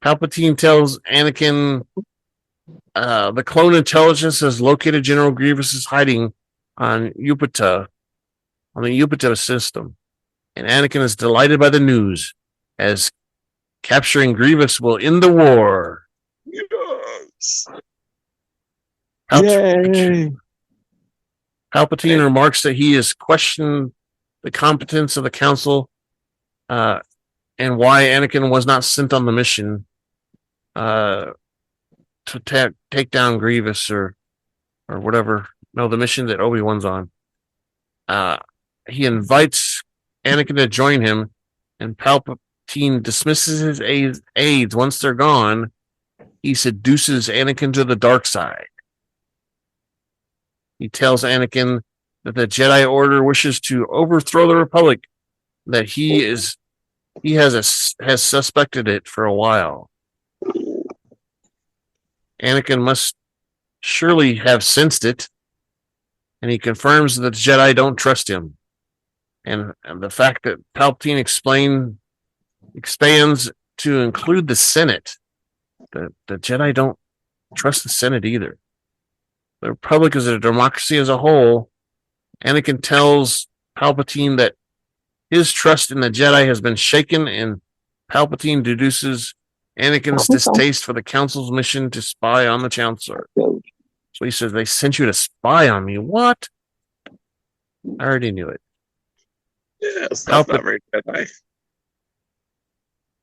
A: Palpatine tells Anakin the clone intelligence has located General Grievous's hiding on Upata, on the Upata system. And Anakin is delighted by the news, as capturing Grievous will end the war.
B: Yes.
A: Palpatine remarks that he has questioned the competence of the council and why Anakin was not sent on the mission to take down Grievous or whatever. No, the mission that Obi-Wan's on. He invites Anakin to join him, and Palpatine dismisses his aides. Once they're gone, he seduces Anakin to the dark side. He tells Anakin that the Jedi Order wishes to overthrow the Republic, that he has suspected it for a while. Anakin must surely have sensed it, and he confirms that the Jedi don't trust him. And the fact that Palpatine expands to include the Senate, the Jedi don't trust the Senate either. The Republic is a democracy as a whole, Anakin tells Palpatine that his trust in the Jedi has been shaken, and Palpatine deduces Anakin's distaste for the Council's mission to spy on the Chancellor. So he says, they sent you to spy on me. What? I already knew it.
B: Yeah, stuff not very Jedi.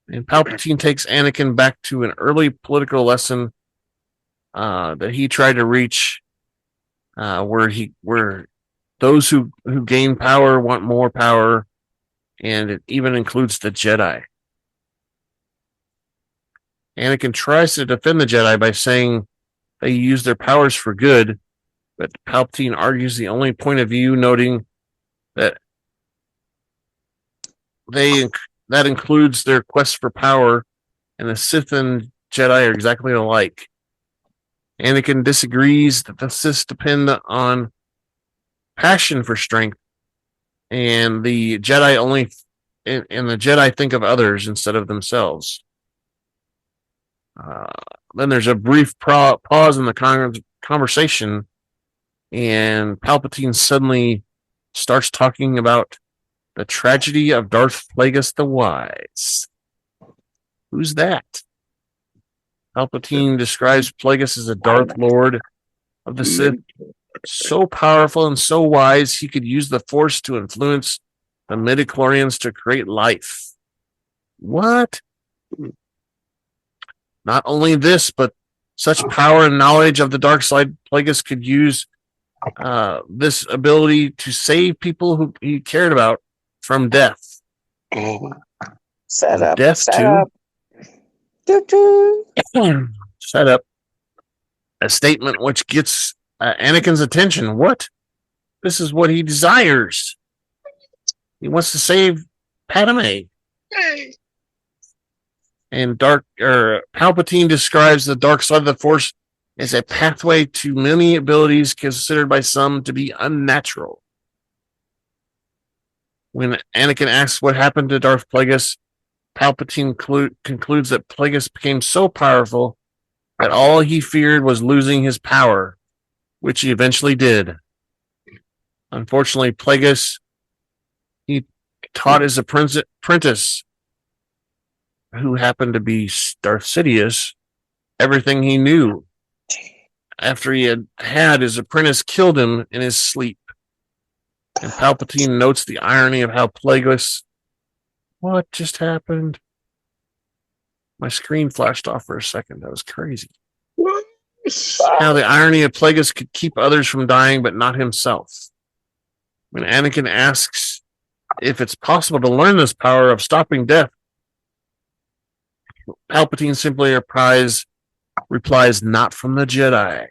A: And Palpatine takes Anakin back to an early political lesson that he tried to reach, where those who gain power want more power, and it even includes the Jedi. Anakin tries to defend the Jedi by saying they use their powers for good, but Palpatine argues the only point of view, noting that that includes their quest for power, and the Sith and Jedi are exactly alike. Anakin disagrees that the Sith depend on passion for strength, and the Jedi think of others instead of themselves. Then there's a brief pause in the conversation, and Palpatine suddenly starts talking about the tragedy of Darth Plagueis the Wise. Who's that? Palpatine describes Plagueis as a Darth Lord of the Sith, so powerful and so wise he could use the Force to influence the midichlorians to create life. What? Not only this, but such power and knowledge of the dark side, Plagueis could use this ability to save people who he cared about from death.
D: Set up.
A: Death
D: set
A: too.
D: up. Doo-doo.
A: Set up. A statement which gets Anakin's attention. What? This is what he desires. He wants to save Padme. And Palpatine describes the dark side of the Force as a pathway to many abilities considered by some to be unnatural. When Anakin asks what happened to Darth Plagueis, Palpatine concludes that Plagueis became so powerful that all he feared was losing his power, which he eventually did. Unfortunately, Plagueis, he taught his apprentice, who happened to be Darth Sidious, everything he knew. After he had his apprentice killed him in his sleep. And Palpatine notes the irony of how Plagueis... What just happened? My screen flashed off for a second. That was crazy. How the irony of Plagueis could keep others from dying, but not himself. When Anakin asks if it's possible to learn this power of stopping death, Palpatine simply replies, not from the Jedi.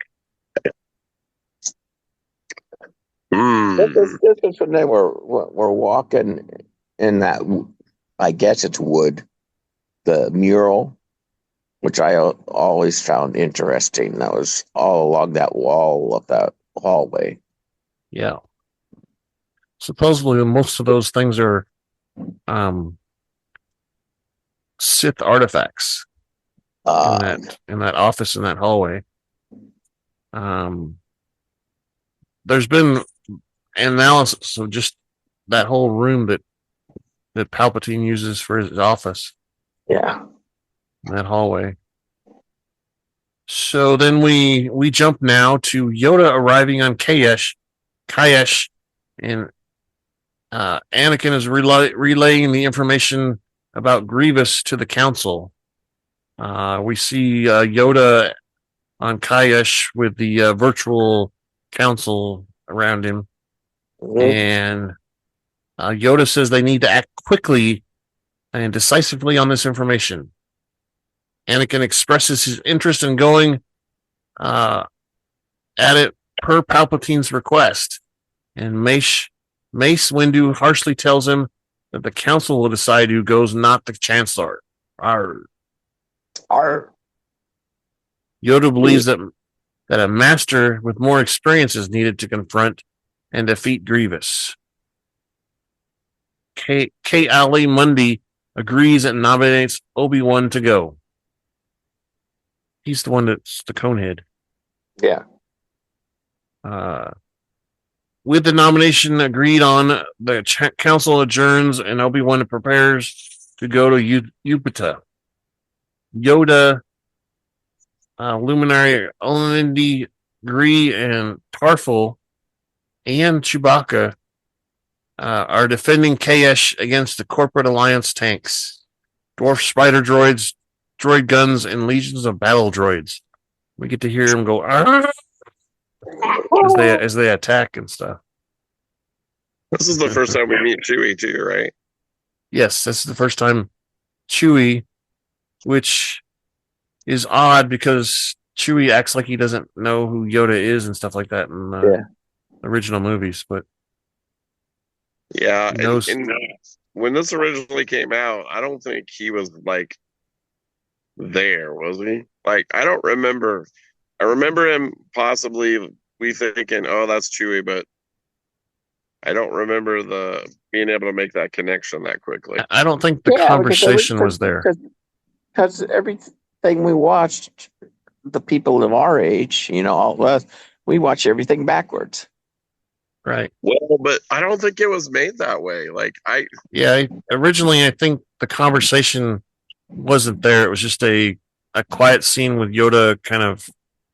D: This is when they were walking in that, I guess it's wood, the mural, which I always found interesting. That was all along that wall of that hallway.
A: Yeah. Supposedly, most of those things are Sith artifacts in that office, in that hallway. There's been analysis of just that whole room that Palpatine uses for his office.
D: Yeah.
A: In that hallway. So then we jump now to Yoda arriving on Kayesh, and Anakin is relaying the information about Grievous to the Council. We see Yoda on Kayesh with the virtual council around him.
D: Mm-hmm.
A: And Yoda says they need to act quickly and decisively on this information. Anakin expresses his interest in going at it per Palpatine's request. And Mace Windu harshly tells him that the council will decide who goes, not the Chancellor. Arr. Yoda believes that a master with more experience is needed to confront and defeat Grievous. Ki-Adi-Mundi agrees and nominates Obi-Wan to go. He's the one that's the Conehead.
D: Yeah.
A: with the nomination agreed on, the council adjourns and Obi-Wan prepares to go to Upata. Yoda, Luminary, Olindi, Gree, and Tarful, and Chewbacca are defending Kaesh against the Corporate Alliance tanks, dwarf spider droids, droid guns, and legions of battle droids. We get to hear them go as they attack and stuff.
B: This is the first time we meet Chewie too, right?
A: Yes, this is the first time Chewie, which is odd because Chewie acts like he doesn't know who Yoda is and stuff like that in the original movies, but
B: yeah, and when this originally came out, I don't think he was like there, was he? Like, I don't remember. I remember him possibly thinking, "Oh, that's Chewie," but I don't remember being able to make that connection that quickly.
A: I don't think the conversation was there.
D: Because everything we watched, the people of our age, all of us, we watch everything backwards.
A: Right.
B: Well, but I don't think it was made that way.
A: Originally, I think the conversation wasn't there. It was just a quiet scene with Yoda kind of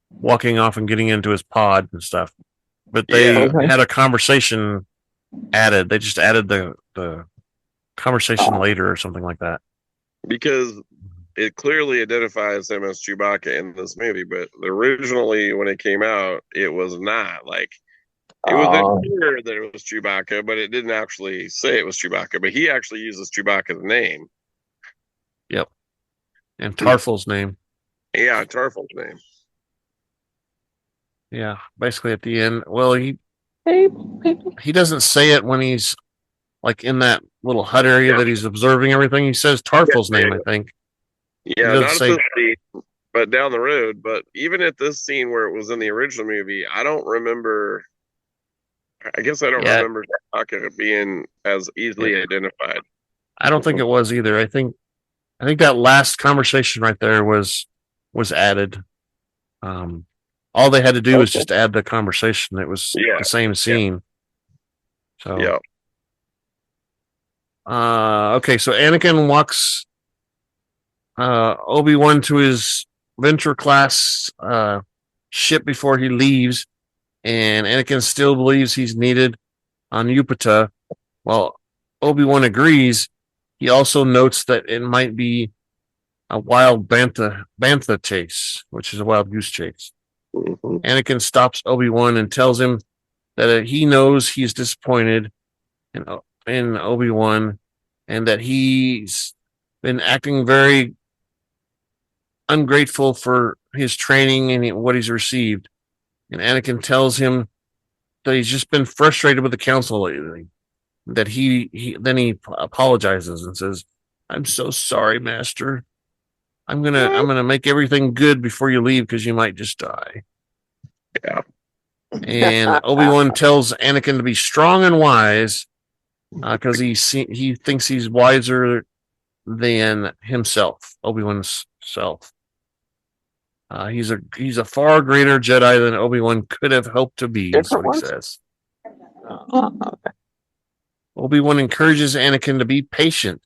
A: walking off and getting into his pod and stuff. But they had a conversation added. They just added the conversation later or something like that.
B: Because it clearly identifies him as Chewbacca in this movie, but originally when it came out, it was not. Like, it was clear that it was Chewbacca, but it didn't actually say it was Chewbacca. But he actually uses Chewbacca's name.
A: Yep. And Tarful's name.
B: Yeah, Tarful's name.
A: Yeah, basically at the end. Well, he doesn't say it when he's like in that little hut area that he's observing everything. He says Tarful's name, I think.
B: Yeah, not at this scene, but down the road. But even at this scene where it was in the original movie, I don't remember. I guess I don't remember Chewbacca being as easily identified.
A: I don't think it was either. I think that last conversation right there was added. All they had to do was just add the conversation. It was the same scene. So okay, so Anakin walks Obi-Wan to his Venture class ship before he leaves, and Anakin still believes he's needed on Upata. While Obi-Wan agrees, he also notes that it might be a wild bantha chase, which is a wild goose chase.
B: Mm-hmm.
A: Anakin stops Obi-Wan and tells him that he knows he's disappointed in Obi-Wan, and that he's been acting very ungrateful for his training and what he's received. And Anakin tells him that he's just been frustrated with the council lately. That he apologizes and says, "I'm so sorry, Master. I'm gonna make everything good before you leave because you might just die."
B: Yeah.
A: And Obi-Wan tells Anakin to be strong and wise because he thinks he's wiser than himself, Obi-Wan's self. He's a far greater Jedi than Obi-Wan could have hoped to be. That's what he says. Obi-Wan encourages Anakin to be patient,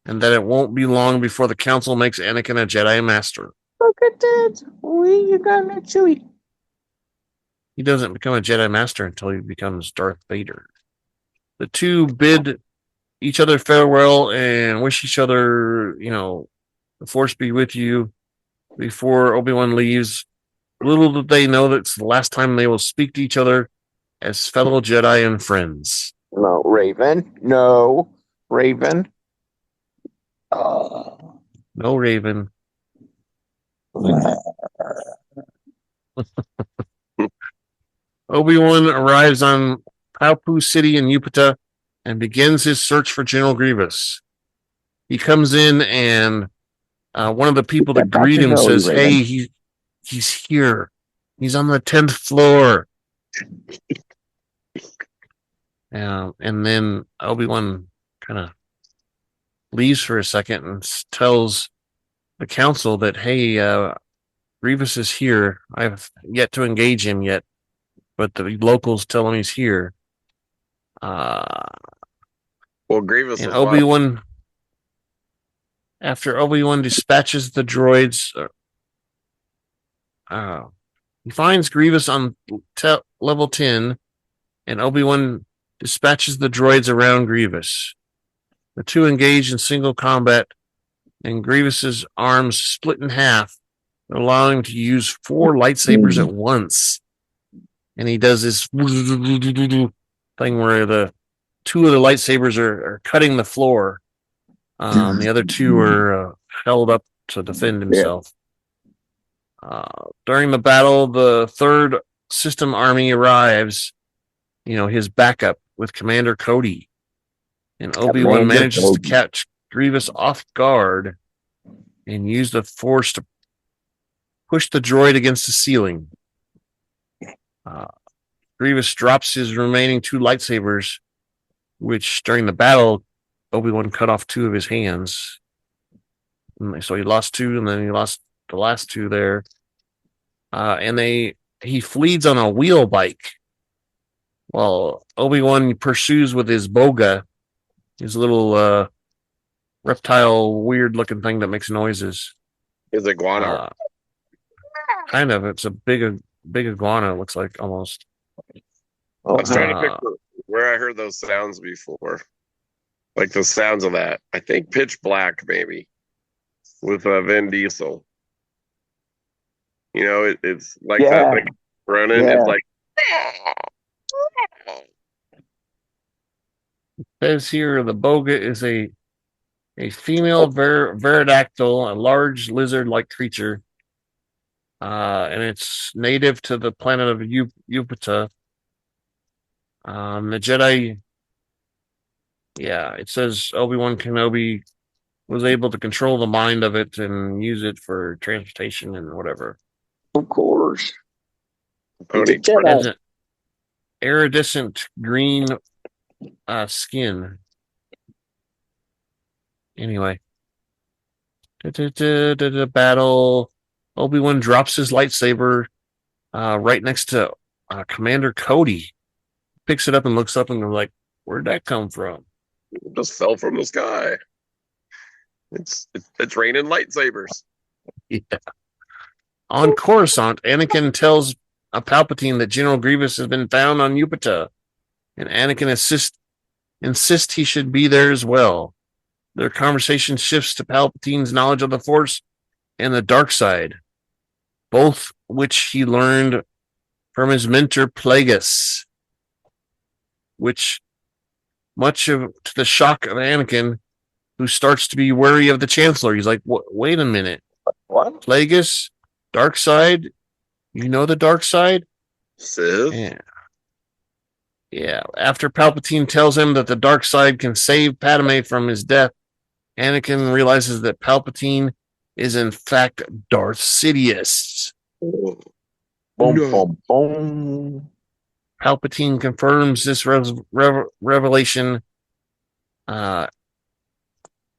A: and that it won't be long before the council makes Anakin a Jedi Master.
D: Look at that! You got me, Chewie.
A: He doesn't become a Jedi Master until he becomes Darth Vader. The two bid each other farewell and wish each other, the Force be with you, before Obi-Wan leaves. Little did they know that it's the last time they will speak to each other as fellow Jedi and friends.
D: No, Raven. No, Raven.
A: No, Raven. Obi-Wan arrives on Paopu City in Upata and begins his search for General Grievous. He comes in and one of the people that greet him says, "Hey, he's here. He's on the 10th floor." And then Obi-Wan kind of leaves for a second and tells the council that, "Hey, Grievous is here. I've yet to engage him yet, but the locals tell him he's here." Uh,
B: Well, Grievous
A: and
B: was watching.
A: Obi-Wan, after Obi-Wan dispatches the droids, he finds Grievous on level 10, and Obi-Wan dispatches the droids around Grievous. The two engage in single combat, and Grievous's arms split in half, allowing him to use 4 lightsabers at once. And he does this thing where the 2 of the lightsabers are cutting the floor. The other 2 are held up to defend himself. During the battle, the 3rd System Army arrives, his backup with Commander Cody. And Obi-Wan manages to catch Grievous off guard and use the Force to push the droid against the ceiling. Grievous drops his remaining 2 lightsabers, which during the battle, Obi-Wan cut off 2 of his hands. And so he lost 2, and then he lost the last 2 there. And he flees on a wheel bike while Obi-Wan pursues with his boga, his little reptile weird looking thing that makes noises.
B: His iguana.
A: Kind of. It's a big iguana, it looks like, almost.
B: I was trying to picture where I heard those sounds before. Like the sounds of that. I think Pitch Black, maybe, with Vin Diesel. It's like that thing running.
D: Yeah.
B: It's like.
A: It says here the boga is a female pterodactyl, a large lizard-like creature. And it's native to the planet of Jupiter. The Jedi, it says Obi-Wan Kenobi was able to control the mind of it and use it for transportation and whatever.
D: Of course.
B: Pony.
A: It has an iridescent green skin. Anyway. The battle. Obi-Wan drops his lightsaber right next to Commander Cody. Picks it up and looks up and they're like, where'd that come from?
B: It just fell from the sky. It's raining lightsabers.
A: Yeah. On Coruscant, Anakin tells Palpatine that General Grievous has been found on Jupiter, and Anakin insists he should be there as well. Their conversation shifts to Palpatine's knowledge of the Force and the dark side, both which he learned from his mentor Plagueis, which much to the shock of Anakin, who starts to be wary of the Chancellor. He's like, wait a minute.
D: What?
A: Plagueis? Dark side? You know the dark side?
B: Sith?
A: Yeah. After Palpatine tells him that the dark side can save Padme from his death, Anakin realizes that Palpatine is in fact Darth Sidious.
D: Boom, boom, boom.
A: Palpatine confirms this revelation, and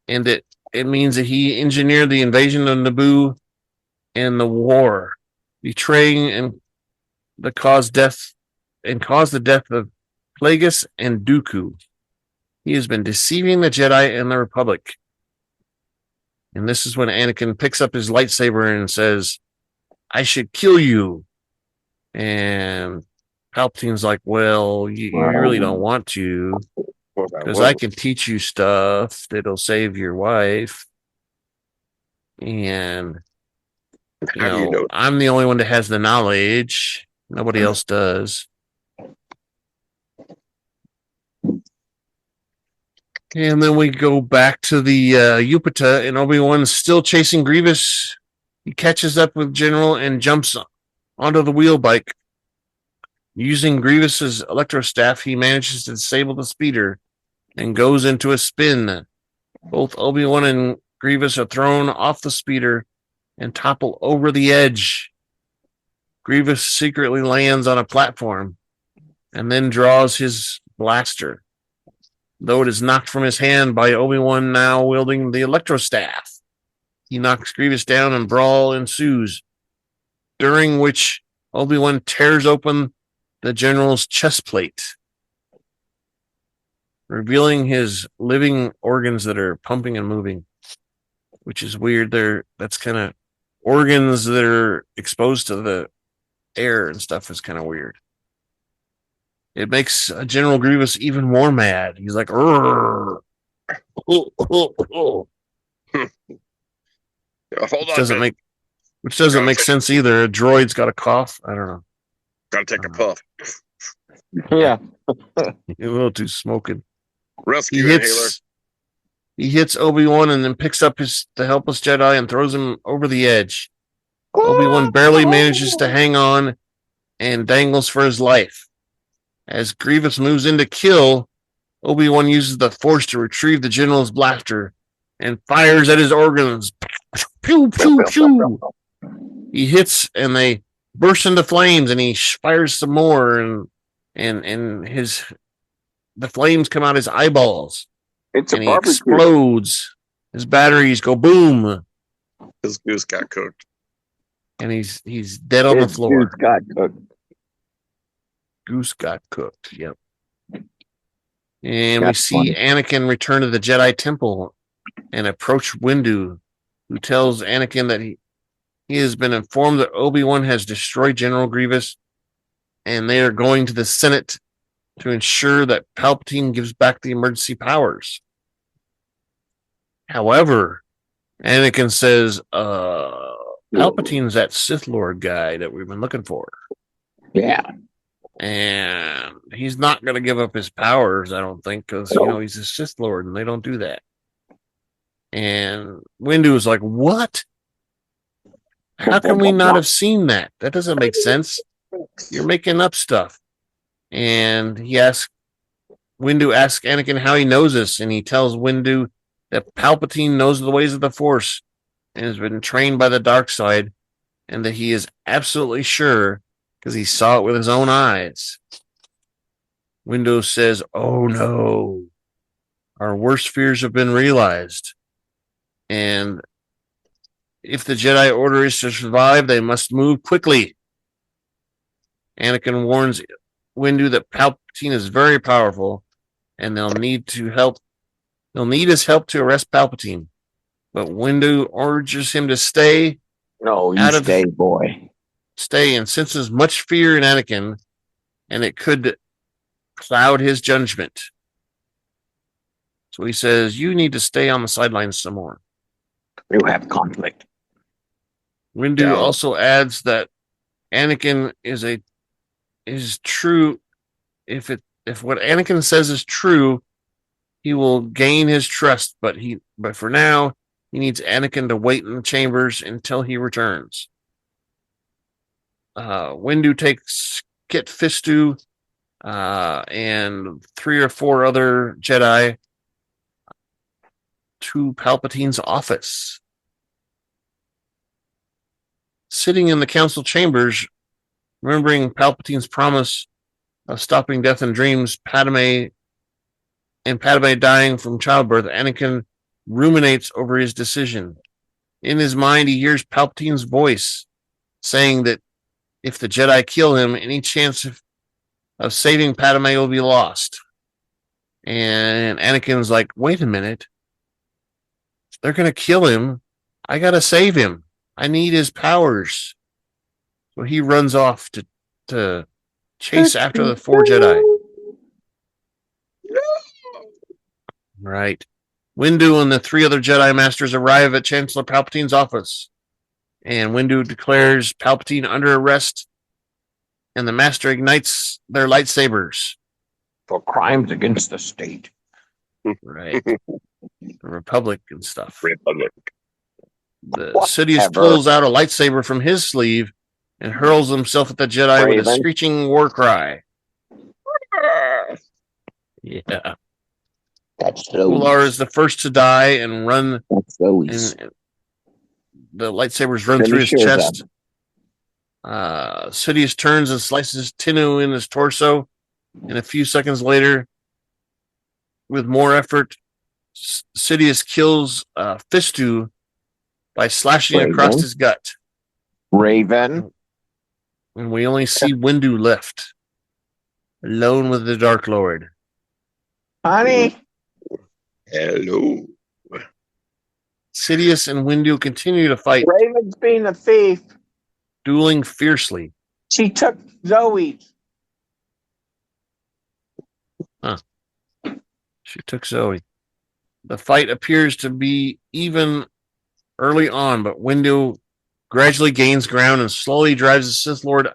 A: it means that he engineered the invasion of Naboo and the war, betraying and caused the death of Plagueis and Dooku. He has been deceiving the Jedi and the Republic. And this is when Anakin picks up his lightsaber and says, I should kill you. And Palpatine's like, well, you really don't want to, because I can teach you stuff that'll save your wife. And, I'm the only one that has the knowledge. Nobody else does. And then we go back to the Jupiter, and Obi-Wan's still chasing Grievous. He catches up with General and jumps onto the wheel bike. Using Grievous's electrostaff, he manages to disable the speeder and goes into a spin. Both Obi-Wan and Grievous are thrown off the speeder and topple over the edge. Grievous secretly lands on a platform and then draws his blaster, though it is knocked from his hand by Obi-Wan, now wielding the electrostaff. He knocks Grievous down and brawl ensues, during which Obi-Wan tears open the general's chest plate. revealing his living organs that are pumping and moving, which is weird. That's kind of organs that are exposed to the air and stuff is kind of weird. It makes General Grievous even more mad. He's like, "Urgh."
B: Hold
A: which
B: on,
A: doesn't
B: man.
A: make which doesn't make sense either. A droid's got a cough. I don't know.
B: Gotta take a puff.
D: Yeah.
A: A little too smoking.
B: Rescue inhaler.
A: He hits Obi-Wan and then picks up the helpless Jedi and throws him over the edge. Obi-Wan barely manages to hang on and dangles for his life. As Grievous moves in to kill, Obi-Wan uses the Force to retrieve the General's blaster and fires at his organs. Pew, pew, pew. He hits and they burst into flames, and he fires some more, and the flames come out his eyeballs.
D: It's a
A: And he
D: barbecue.
A: explodes. His batteries go boom,
B: His goose got cooked.
A: and he's dead on the
D: His
A: floor.
D: goose got cooked.
A: Goose got cooked. Yep. And we
D: That's
A: see
D: funny.
A: Anakin return to the Jedi Temple and approach Windu, who tells Anakin that he has been informed that Obi-Wan has destroyed General Grievous, and they are going to the Senate to ensure that Palpatine gives back the emergency powers. However, Anakin says, Palpatine's that Sith Lord guy that we've been looking for.
D: Yeah.
A: And he's not going to give up his powers, I don't think, because, he's a Sith Lord, and they don't do that. And Windu is like, what? How can we not have seen that? That doesn't make sense. You're making up stuff. And Windu asks Anakin how he knows this, and he tells Windu that Palpatine knows the ways of the Force and has been trained by the dark side, and that he is absolutely sure because he saw it with his own eyes. Windu says, "Oh no, our worst fears have been realized. And if the Jedi Order is to survive, they must move quickly." Anakin warns Windu that Palpatine is very powerful, and they'll need his help to arrest Palpatine. But Windu urges him to stay.
D: No, you stay, boy.
A: Stay, and senses much fear in Anakin, and it could cloud his judgment. So he says, "You need to stay on the sidelines some more."
D: You have conflict.
A: Windu also adds that Anakin is true. If what Anakin says is true, he will gain his trust. But for now, he needs Anakin to wait in the chambers until he returns. Windu takes Kit Fistu and 3 or 4 other Jedi to Palpatine's office. Sitting in the council chambers, remembering Palpatine's promise of stopping death in dreams, Padme dying from childbirth, Anakin ruminates over his decision. In his mind, he hears Palpatine's voice saying that if the Jedi kill him, any chance of saving Padme will be lost. And Anakin's like, wait a minute. They're going to kill him. I got to save him. I need his powers. So he runs off to chase after the 4 Jedi. Right. Windu and the 3 other Jedi Masters arrive at Chancellor Palpatine's office. And Windu declares Palpatine under arrest, and the Master ignites their lightsabers.
D: For crimes against the state.
A: Right. The Republic and stuff.
B: Republic.
A: The
D: Whatever.
A: Sidious pulls out a lightsaber from his sleeve and hurls himself at the Jedi with a screeching war cry. Yeah.
D: That's so
A: Ular is the first to die and run.
D: That's so
A: And the lightsabers run through his chest. Sidious turns and slices Tinu in his torso. And a few seconds later, with more effort, Sidious kills Fistu by slashing across his gut.
D: Raven.
A: And we only see Windu left, alone with the Dark Lord.
D: Honey,
B: Hello.
A: Sidious and Windu continue to fight,
D: Raven's being a thief.
A: dueling fiercely.
D: She took Zoe.
A: She took Zoe. The fight appears to be even early on, but Windu gradually gains ground and slowly drives the Sith Lord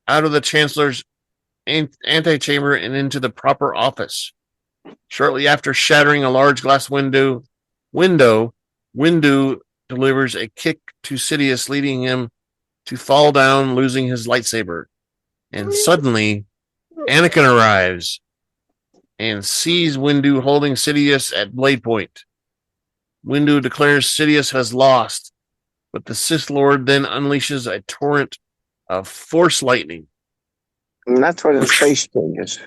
A: out of the Chancellor's antechamber and into the proper office. Shortly after shattering a large glass window, Windu delivers a kick to Sidious, leading him to fall down, losing his lightsaber. And suddenly, Anakin arrives and sees Windu holding Sidious at blade point. Windu declares Sidious has lost, but the Sith Lord then unleashes a torrent of force lightning.
D: And that's when his face changes.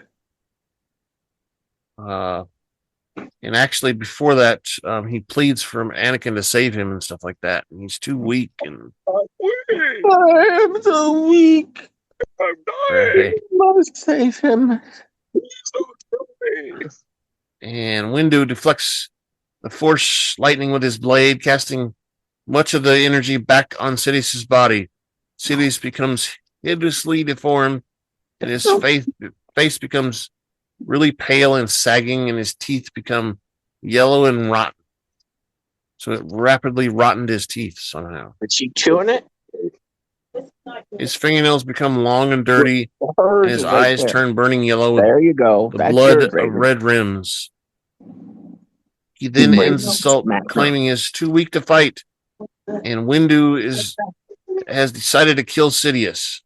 A: And actually, before that, he pleads for Anakin to save him and stuff like that. And he's too weak. And
D: I am so weak.
B: I'm
A: Right.
B: dying.
D: Must save him.
B: So sorry.
A: and Windu deflects the force lightning with his blade, casting much of the energy back on Sidious's body. Sidious becomes hideously deformed, and his face becomes really pale and sagging, and his teeth become yellow and rotten. So it rapidly rotted his teeth somehow.
D: Is she chewing it?
A: His fingernails become long and dirty, and his eyes turn burning yellow with
D: There you go.
A: the
D: That's
A: blood
D: yours,
A: of
D: Raven.
A: red rims. He then
D: Raven,
A: ends the assault,
D: smack her.
A: claiming he's too weak to fight, and Windu has decided to kill Sidious.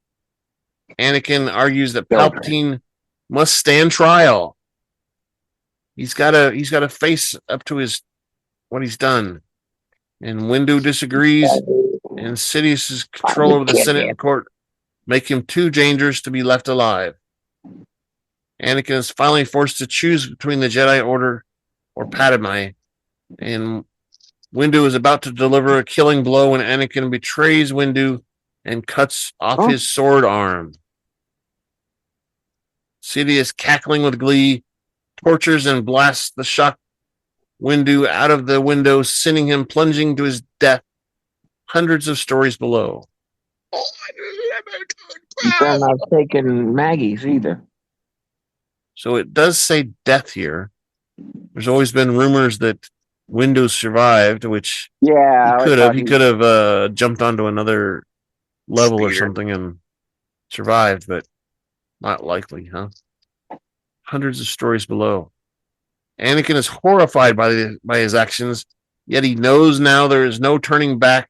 A: Anakin argues that Palpatine must stand trial. He's got to face up to what he's done. And Windu disagrees, and Sidious's control over the Senate and court make him too dangerous to be left alive. Anakin is finally forced to choose between the Jedi Order or Padme, and Windu is about to deliver a killing blow when Anakin betrays Windu and cuts off his sword arm. Sidious, cackling with glee, tortures and blasts the shocked Windu out of the window, sending him plunging to his death hundreds of stories below.
D: They're not taking Maggie's either.
A: So it does say death here. There's always been rumors that Windu survived, which
D: Yeah,
A: he could have jumped onto another level or
B: Spear.
A: something and survived, but not likely, huh? Hundreds of stories below. Anakin is horrified by his actions, yet he knows now there is no turning back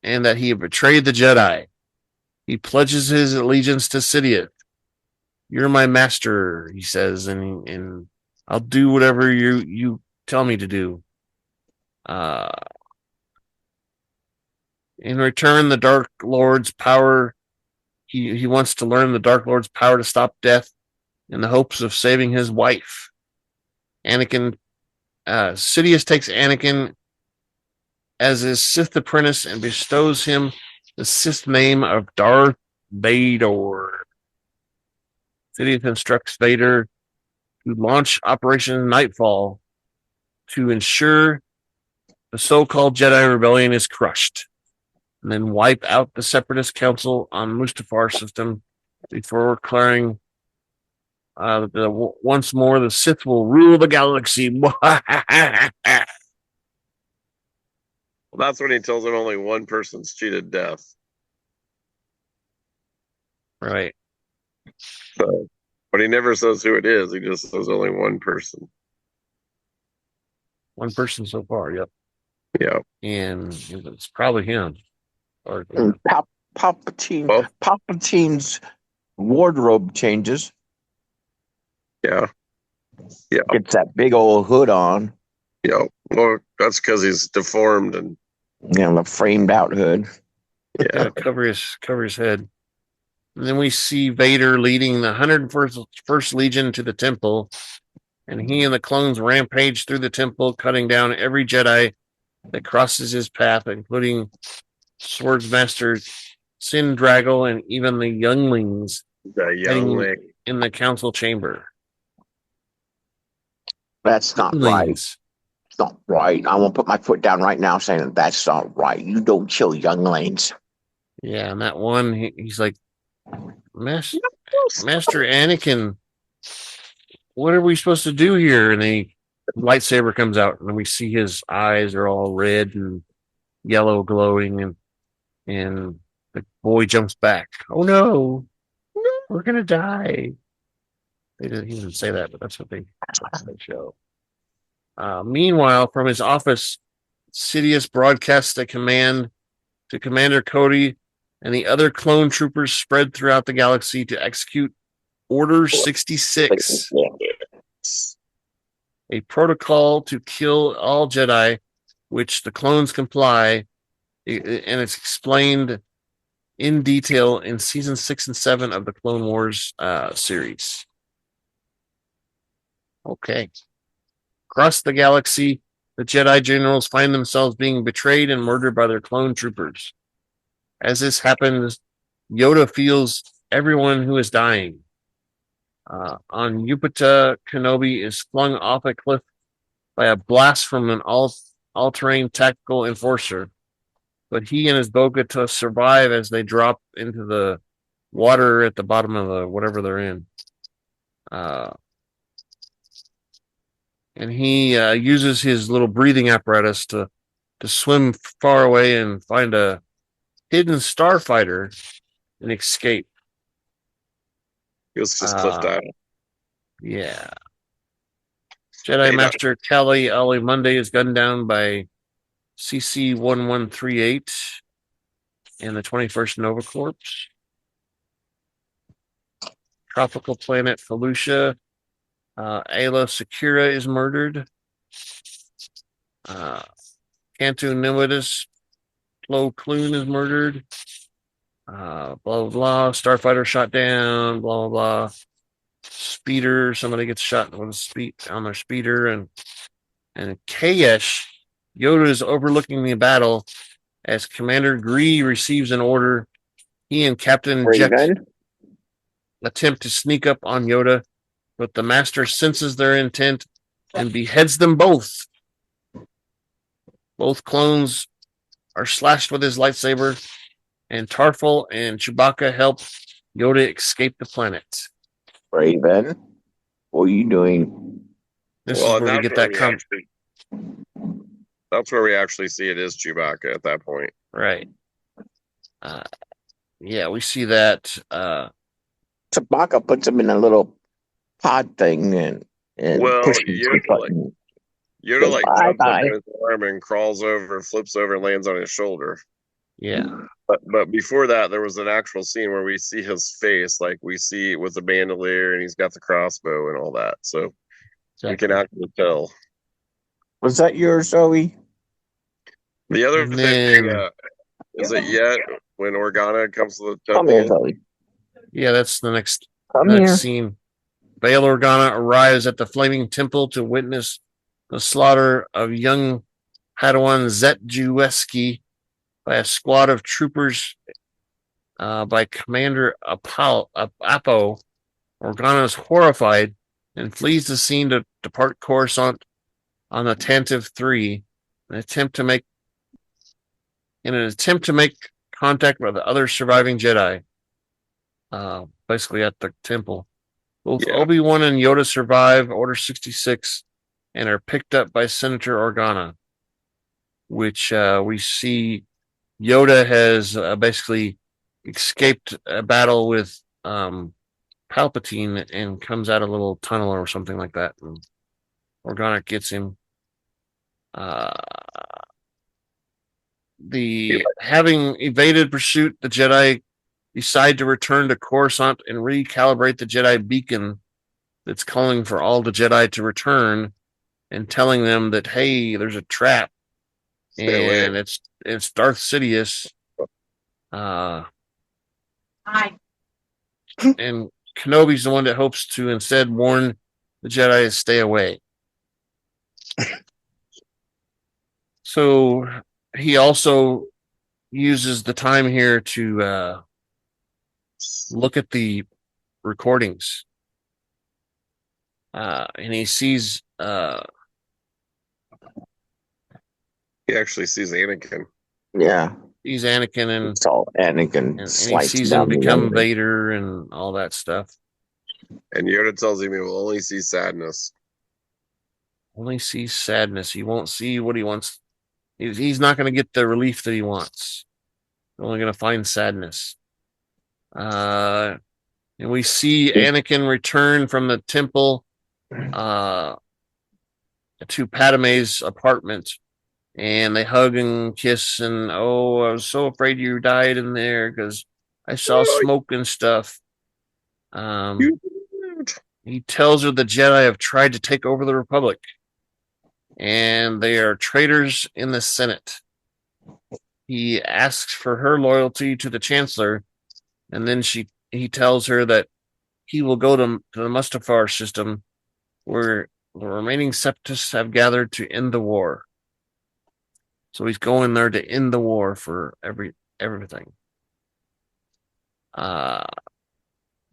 A: and that he had betrayed the Jedi. He pledges his allegiance to Sidious. You're my master, he says, and I'll do whatever you tell me to do. In return, the Dark Lord's power, he wants to learn the Dark Lord's power to stop death in the hopes of saving his wife. Sidious takes Anakin as his Sith apprentice and bestows him the Sith name of Darth Vader. Sidious instructs Vader to launch Operation Nightfall to ensure the so-called Jedi Rebellion is crushed, and then wipe out the Separatist Council on Mustafar system before declaring once more the Sith will rule the galaxy.
B: Well, that's when he tells him only one person's cheated death.
A: Right.
B: So, but he never says who it is. He just says only one person.
A: One person so far, yep.
B: Yeah.
A: And it's probably him. Or
D: Palpatine's wardrobe changes.
B: Yeah. Yeah.
D: Gets that big old hood on.
B: Yeah. Well, that's because he's deformed and
D: The framed out hood.
B: yeah.
A: cover his head. And then we see Vader leading the 101st Legion to the temple, and he and the clones rampage through the temple, cutting down every Jedi that crosses his path, including Swordsmaster Sin Draggle and even the younglings
B: The young lady.
A: in the council chamber.
D: That's not right.
A: Younglings.
D: It's not right. I won't put my foot down right now saying that that's not right. You don't kill younglings.
A: Yeah, and that one, he's like, Master Anakin, what are we supposed to do here? And the lightsaber comes out, and we see his eyes are all red and yellow glowing, and the boy jumps back. Oh no, we're gonna die. He didn't say that, but that's what they show. Meanwhile, from his office, Sidious broadcasts a command to Commander Cody and the other clone troopers spread throughout the galaxy to execute Order 66, a protocol to kill all Jedi, which the clones comply, and it's explained in detail in season 6 and 7 of the Clone Wars series. Okay. Across the galaxy, the Jedi generals find themselves being betrayed and murdered by their clone troopers. As this happens, Yoda feels everyone who is dying. On Upata, Kenobi is flung off a cliff by a blast from an all-terrain tactical enforcer, but he and his Bo-Katan survive as they drop into the water at the bottom of the whatever they're in. And he uses his little breathing apparatus to swim far away and find a hidden starfighter and escape.
B: He was just cliffed out.
A: Yeah. Jedi Master Ki-Adi-Mundi is gunned down by CC-1138 and the 21st Nova Corps. Tropical planet Felucia. Ayla Secura is murdered. Cantu Nimidus Plo Kloon is murdered. Blah, blah, blah. Starfighter shot down. Blah, blah, blah. Speeder. Somebody gets shot with on their speeder. And Kayesh, Yoda is overlooking the battle as Commander Gree receives an order. He and Captain Jet attempt to sneak up on Yoda, but the Master senses their intent and beheads them both. Both clones are slashed with his lightsaber, and Tarful and Chewbacca help Yoda escape the planet.
D: Raven, what are you doing?
A: This is where we get that
B: that's where we actually see it is Chewbacca at that point.
A: Right. Yeah, we see that.
D: Chewbacca puts him in a little pod thing and pushes the button.
B: Yoda like jumps up on his arm and crawls over, flips over, and lands on his shoulder.
A: Yeah.
B: But before that, there was an actual scene where we see his face, like we see with the bandolier, and he's got the crossbow and all that. So we can actually tell.
D: Was that yours, Zoe?
B: The other thing is it yet when Organa comes to the temple?
D: Come here, Zoe.
A: Yeah, that's the next
D: here.
A: scene. Bail Organa arrives at the Flaming Temple to witness the slaughter of young Padawan Zet Jueski by a squad of troopers by Commander Apo. Organa is horrified and flees the scene to depart Coruscant on the Tantive 3 in an attempt to make contact with the other surviving Jedi, basically at the temple. Both Obi-Wan and Yoda survive Order 66 and are picked up by Senator Organa, which we see Yoda has basically escaped a battle with Palpatine and comes out a little tunnel or something like that. And Organa gets him. Having evaded pursuit, the Jedi decide to return to Coruscant and recalibrate the Jedi beacon that's calling for all the Jedi to return and telling them that, hey, there's a trap and it's Darth Sidious. Hi. And Kenobi's the one that hopes to instead warn the Jedi to stay away. So he also uses the time here to look at the recordings. and he sees
B: He actually sees Anakin.
D: Yeah.
A: Anakin and
D: Saw Anakin
A: he
D: sliced
A: sees him
D: down the
A: become
D: road.
A: Vader and all that stuff.
B: And Yoda tells him he will only see sadness.
A: Only sees sadness. He won't see what he wants. He's not going to get the relief that he wants. He's only going to find sadness. And we see Anakin return from the temple to Padme's apartment, and they hug and kiss. And I was so afraid you died in there because I saw smoke and stuff. He tells her the Jedi have tried to take over the Republic, and they are traitors in the Senate. He asks for her loyalty to the Chancellor, and then he tells her that he will go to the Mustafar system, where the remaining separatists have gathered to end the war. So he's going there to end the war for everything.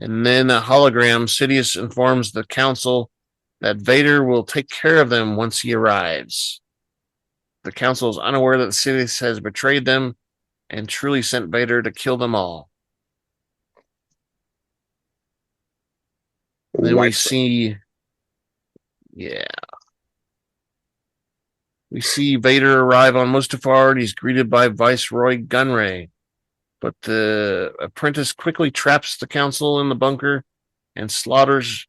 A: And then a hologram, Sidious informs the council that Vader will take care of them once he arrives. The council is unaware that Sidious has betrayed them and truly sent Vader to kill them all. And then we see Vader arrive on Mustafar, and he's greeted by Viceroy Gunray. But the apprentice quickly traps the council in the bunker and slaughters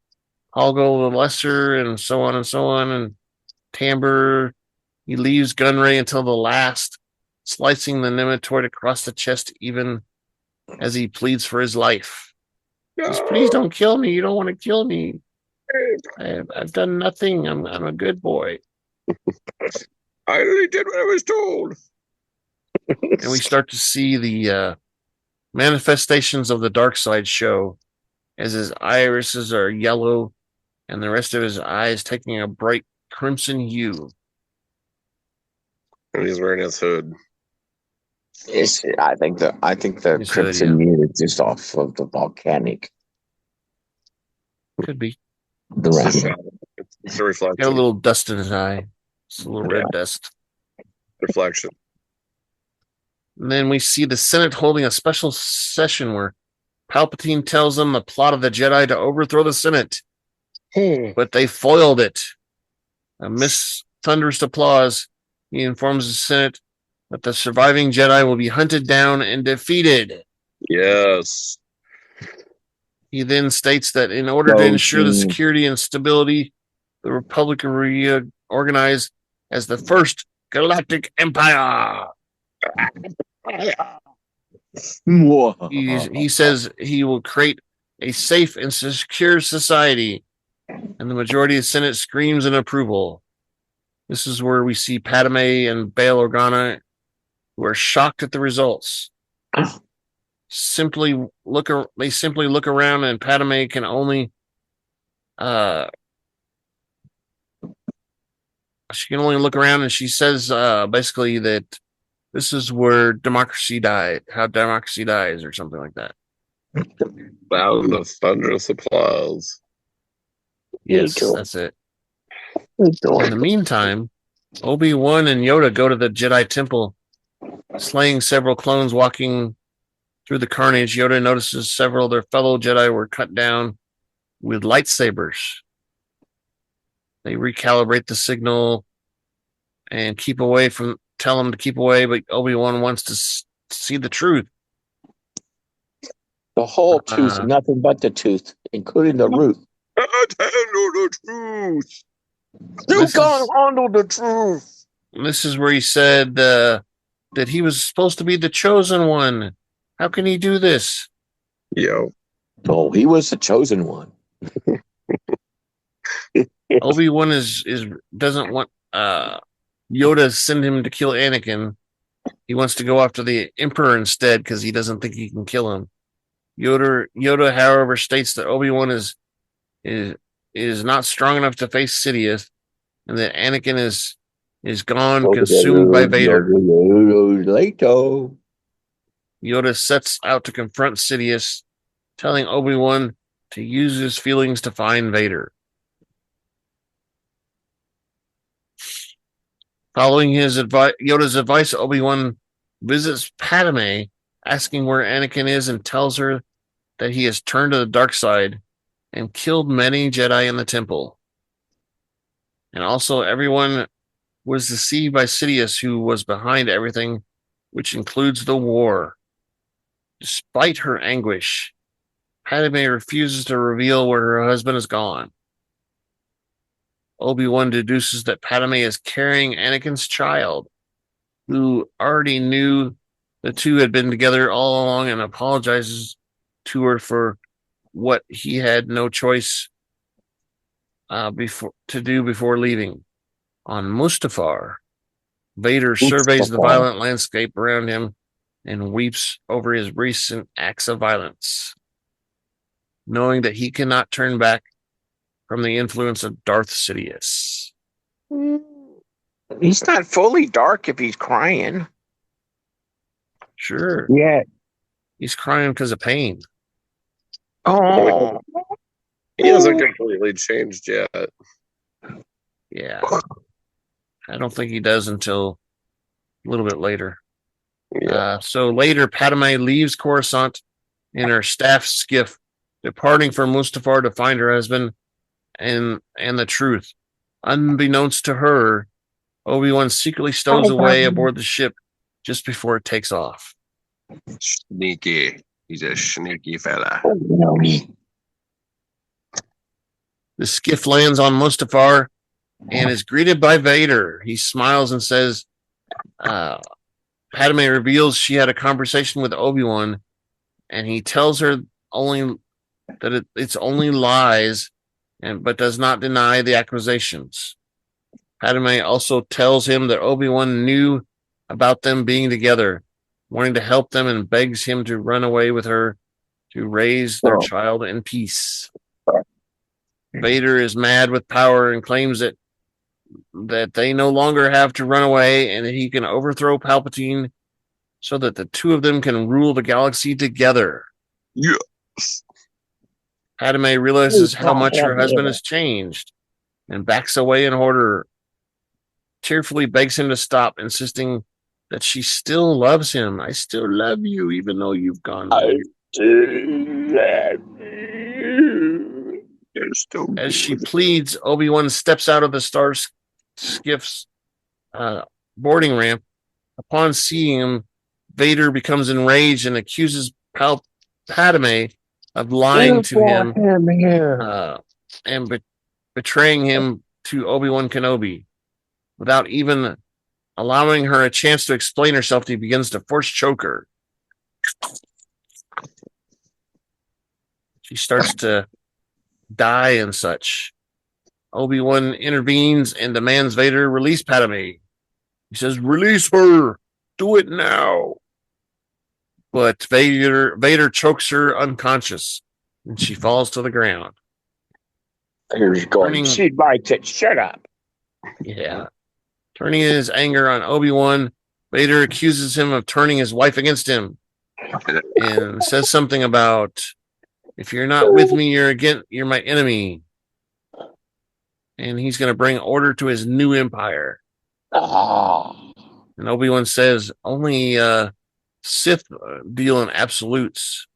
A: Holgo the Lesser and so on and so on. And Tamber, he leaves Gunray until the last, slicing the Nematoid across the chest even as he pleads for his life. He says, please don't kill me. You don't want to kill me. I've done nothing. I'm a good boy.
B: I only did what I was told.
A: And we start to see the manifestations of the dark side show as his irises are yellow and the rest of his eyes taking a bright crimson hue.
B: And he's wearing his hood.
D: I think the crimson hue is just off of the volcanic.
A: Could be.
B: It's a reflection.
A: Got a little dust in his eye. It's a little red dust.
B: Reflection.
A: And then we see the Senate holding a special session where Palpatine tells them the plot of the Jedi to overthrow the Senate. But they foiled it. Amidst thunderous applause, he informs the Senate that the surviving Jedi will be hunted down and defeated.
B: Yes.
A: He then states that in order to ensure the security and stability, the Republic will reorganize as the first galactic empire. He says he will create a safe and secure society, and the majority of the Senate screams in approval. This is where we see Padme and Bail Organa, who are shocked at the results. They simply look around, and Padme can only look around, and she says basically that this is where democracy died, how democracy dies, or something like that.
B: Sound of thunderous applause.
A: Yes, that's it. In the meantime, Obi-Wan and Yoda go to the Jedi Temple, slaying several clones. Walking through the carnage, Yoda notices several of their fellow Jedi were cut down with lightsabers. They recalibrate the signal and tell them to keep away, but Obi-Wan wants to see the truth.
D: The whole tooth, nothing but the tooth, including the root.
B: Handle the truth.
D: You can't handle the truth.
A: This is where he said that he was supposed to be the chosen one. How can he do this?
B: Yo.
D: Oh, he was the chosen one.
A: Obi-Wan doesn't want Yoda to send him to kill Anakin. He wants to go after the Emperor instead because he doesn't think he can kill him. Yoda, however, states that Obi-Wan is not strong enough to face Sidious, and that Anakin is gone, consumed by Vader. Yoda sets out to confront Sidious, telling Obi-Wan to use his feelings to find Vader. Following Yoda's advice, Obi-Wan visits Padme, asking where Anakin is, and tells her that he has turned to the dark side and killed many Jedi in the temple. And also, everyone was deceived by Sidious, who was behind everything, which includes the war. Despite her anguish, Padme refuses to reveal where her husband is gone. Obi-Wan deduces that Padme is carrying Anakin's child, who already knew the two had been together all along, and apologizes to her for what he had no choice before leaving. On Mustafar, Vader surveys the violent landscape around him and weeps over his recent acts of violence, knowing that he cannot turn back from the influence of Darth Sidious.
D: He's not fully dark if he's crying.
A: Sure.
D: Yeah.
A: He's crying because of pain.
D: Oh.
B: He hasn't completely changed yet.
A: Yeah. I don't think he does until a little bit later.
B: Yeah.
A: So later, Padme leaves Coruscant in her staff skiff, departing from Mustafar to find her husband and the truth. Unbeknownst to her, Obi-Wan secretly stows away aboard the ship just before it takes off.
B: Sneaky. He's a sneaky fella.
A: The skiff lands on Mustafar and is greeted by Vader. He smiles and says, Padme reveals she had a conversation with Obi-Wan, and he tells her only that it's only lies, but does not deny the accusations. Padme also tells him that Obi-Wan knew about them being together, wanting to help them, and begs him to run away with her to raise their child in peace. Vader is mad with power and claims that they no longer have to run away, and that he can overthrow Palpatine so that the two of them can rule the galaxy together.
B: Yes.
A: Padme realizes how much her husband has changed and backs away in horror. Tearfully begs him to stop, insisting that she still loves him. I still love you, even though you've gone.
D: I still love you.
A: As she pleads, Obi-Wan steps out of the star skiff's boarding ramp. Upon seeing him, Vader becomes enraged and accuses Padme of lying to him and betraying him to Obi-Wan Kenobi. Without even allowing her a chance to explain herself, he begins to force choke her. She starts to die and such. Obi-Wan intervenes and demands Vader release Padme. He says, "Release her! Do it now!" But Vader chokes her unconscious, and she falls to the ground.
D: Vader's going, she likes it. Shut up.
A: Yeah. Turning his anger on Obi-Wan, Vader accuses him of turning his wife against him and says something about, if you're not with me, you're my enemy. And he's going to bring order to his new empire. And Obi-Wan says, only Sith deal in absolutes.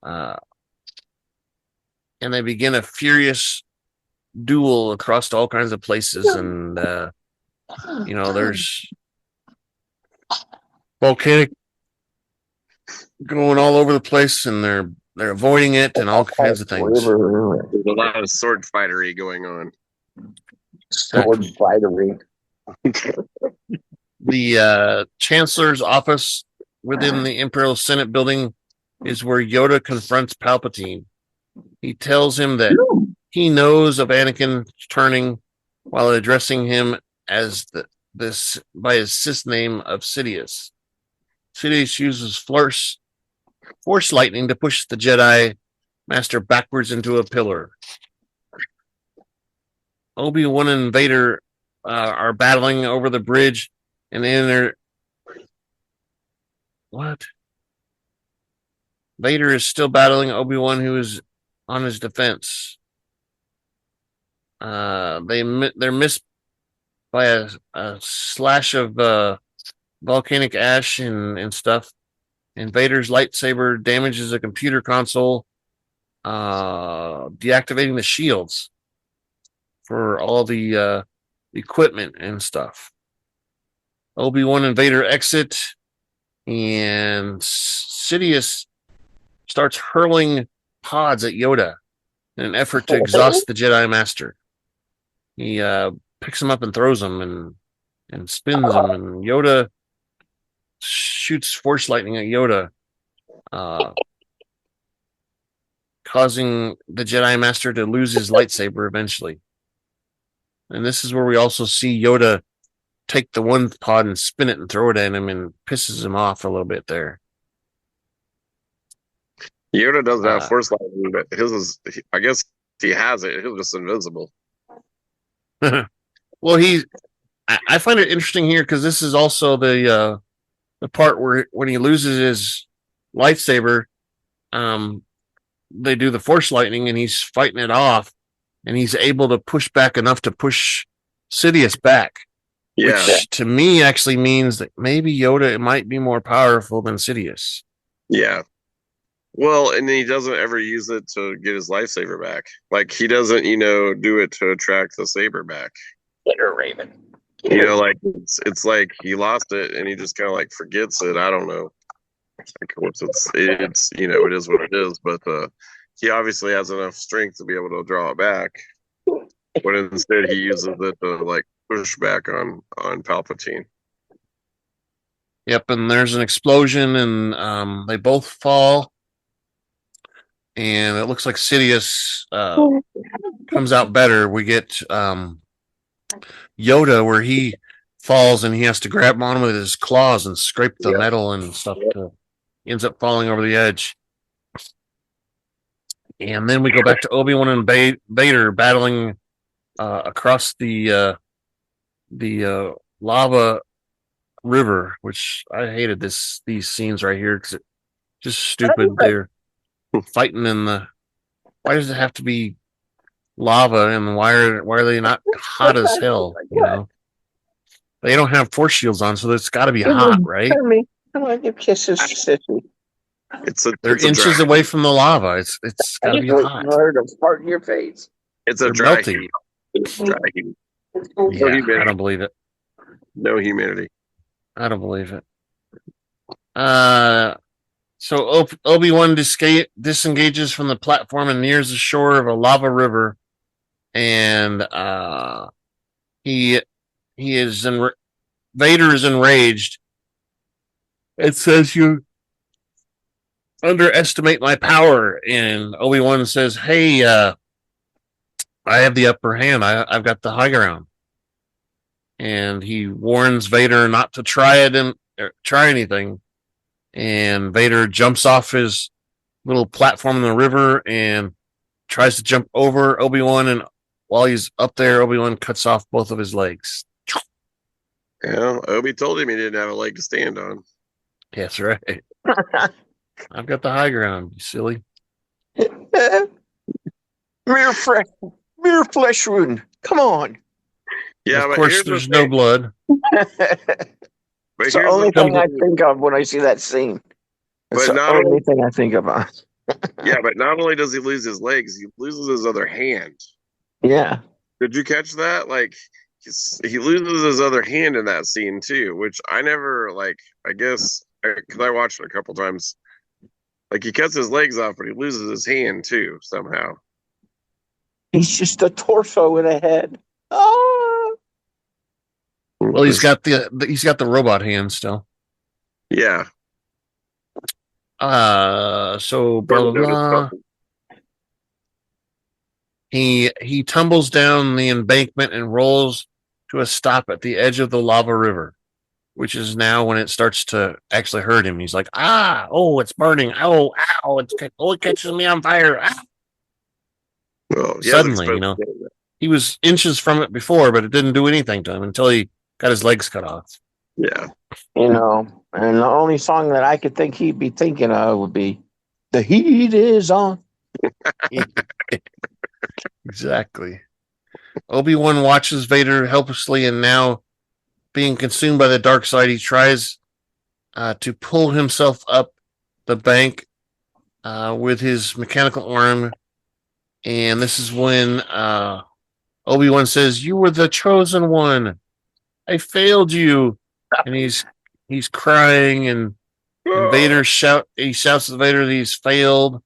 A: And they begin a furious duel across all kinds of places. And, there's volcanic going all over the place, and they're avoiding it and all kinds of things.
B: There's a lot of sword fightery going on.
D: Sword fightery.
A: The Chancellor's office within the Imperial Senate building is where Yoda confronts Palpatine. He tells him that he knows of Anakin turning while addressing him as by his Sith name of Sidious. Sidious uses force lightning to push the Jedi Master backwards into a pillar. Obi-Wan and Vader are battling over the bridge, and then Vader is still battling Obi-Wan, who is on his defense. They're by a slash of volcanic ash and stuff. And Vader's lightsaber damages a computer console, deactivating the shields for all the equipment and stuff. Obi-Wan and Vader exit, and Sidious starts hurling pods at Yoda in an effort to exhaust the Jedi Master. He picks them up and throws them and spins them, and Yoda shoots force lightning at Yoda, causing the Jedi Master to lose his lightsaber eventually. And this is where we also see Yoda take the one pod and spin it and throw it at him, and pisses him off a little bit there.
B: Yoda doesn't have force lightning, but his is, I guess he has it. He's just invisible.
A: Well, I find it interesting here because this is also the part where when he loses his lightsaber, they do the force lightning and he's fighting it off, and he's able to push back enough to push Sidious back.
B: Yeah.
A: Which to me actually means that maybe Yoda might be more powerful than Sidious.
B: Yeah. Well, and he doesn't ever use it to get his lightsaber back. Like, he doesn't, do it to attract the saber back.
D: Hitter Raven.
B: Like, it's like he lost it and he just kind of like forgets it. I don't know. Of course, it's it is what it is. But he obviously has enough strength to be able to draw it back. But instead, he uses it to like push back on Palpatine.
A: Yep, and there's an explosion, and they both fall, and it looks like Sidious comes out better. We get Yoda where he falls and he has to grab him on with his claws and scrape the metal and stuff. He ends up falling over the edge. And then we go back to Obi-Wan and Vader battling across the lava river, which I hated these scenes right here because it's just stupid. They're fighting in the. Why does it have to be lava, and why are they not hot as hell? They don't have force shields on, so it's got to be hot, right?
D: Come on, you kisses, sissy.
A: They're inches away from the lava. It's got to be hot.
D: Fart in your face.
B: It's a dry heat. It's dry heat.
A: Yeah, I don't believe it.
B: No humidity.
A: I don't believe it. So Obi-Wan disengages from the platform and nears the shore of a lava river, and Vader is enraged. It says you underestimate my power, and Obi-Wan says, "Hey, I have the upper hand. I've got the high ground." And he warns Vader not to try anything. And Vader jumps off his little platform in the river and tries to jump over Obi-Wan. And while he's up there, Obi-Wan cuts off both of his legs.
B: Yeah, Obi told him he didn't have a leg to stand on.
A: That's right. I've got the high ground, you silly.
D: Mere flesh wound. Come on.
B: Yeah,
A: of course, there's no blood.
D: It's the only thing I think of when I see that scene. It's the only thing I think about.
B: Yeah, but not only does he lose his legs, he loses his other hand.
D: Yeah.
B: Did you catch that? Like, he loses his other hand in that scene too, which I never, I guess, because I watched it a couple times. Like, he cuts his legs off, but he loses his hand too, somehow.
D: He's just a torso with a head. Oh!
A: Well, he's got the robot hand still.
B: Yeah.
A: So blah blah blah. He tumbles down the embankment and rolls to a stop at the edge of the lava river, which is now when it starts to actually hurt him. He's like, it's burning. Ow, it catches me on fire. Ah.
B: Well,
A: Suddenly, he was inches from it before, but it didn't do anything to him until he got his legs cut off.
B: Yeah.
D: And the only song that I could think he'd be thinking of would be "The Heat Is On."
A: Exactly. Obi-Wan watches Vader helplessly, and now being consumed by the dark side, he tries to pull himself up the bank with his mechanical arm. And this is when Obi-Wan says, "You were the chosen one. I failed you." And he's crying, and Vader shouts at Vader that he's failed,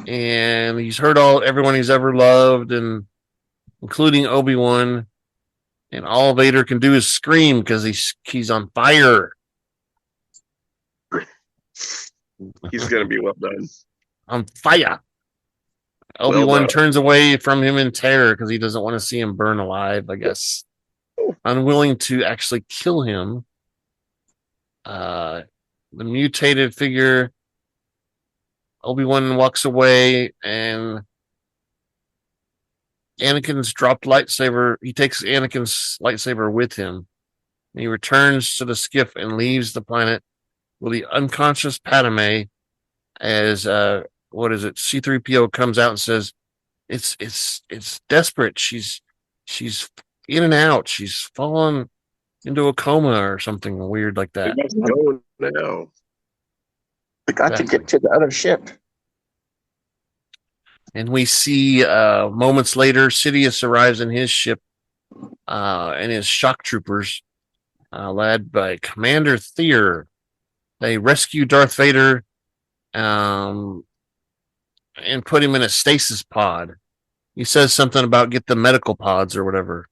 A: and he's hurt everyone he's ever loved, and including Obi-Wan. And all Vader can do is scream because he's on fire.
B: He's gonna be well done.
A: On fire.
B: Well
A: Obi-Wan
B: done.
A: turns away from him in terror because he doesn't want to see him burn alive, I guess. Unwilling to actually kill him. The mutated figure, Obi-Wan walks away, and Anakin's dropped lightsaber. He takes Anakin's lightsaber with him. He returns to the skiff and leaves the planet with the unconscious Padme as what is it? C3PO comes out and says, "It's desperate. She's in and out. She's fallen into a coma or something weird like that."
B: We must go now.
D: We got to get to the other ship.
A: And we see moments later, Sidious arrives in his ship and his shock troopers, led by Commander Thier. They rescue Darth Vader and put him in a stasis pod. He says something about get the medical pods or whatever.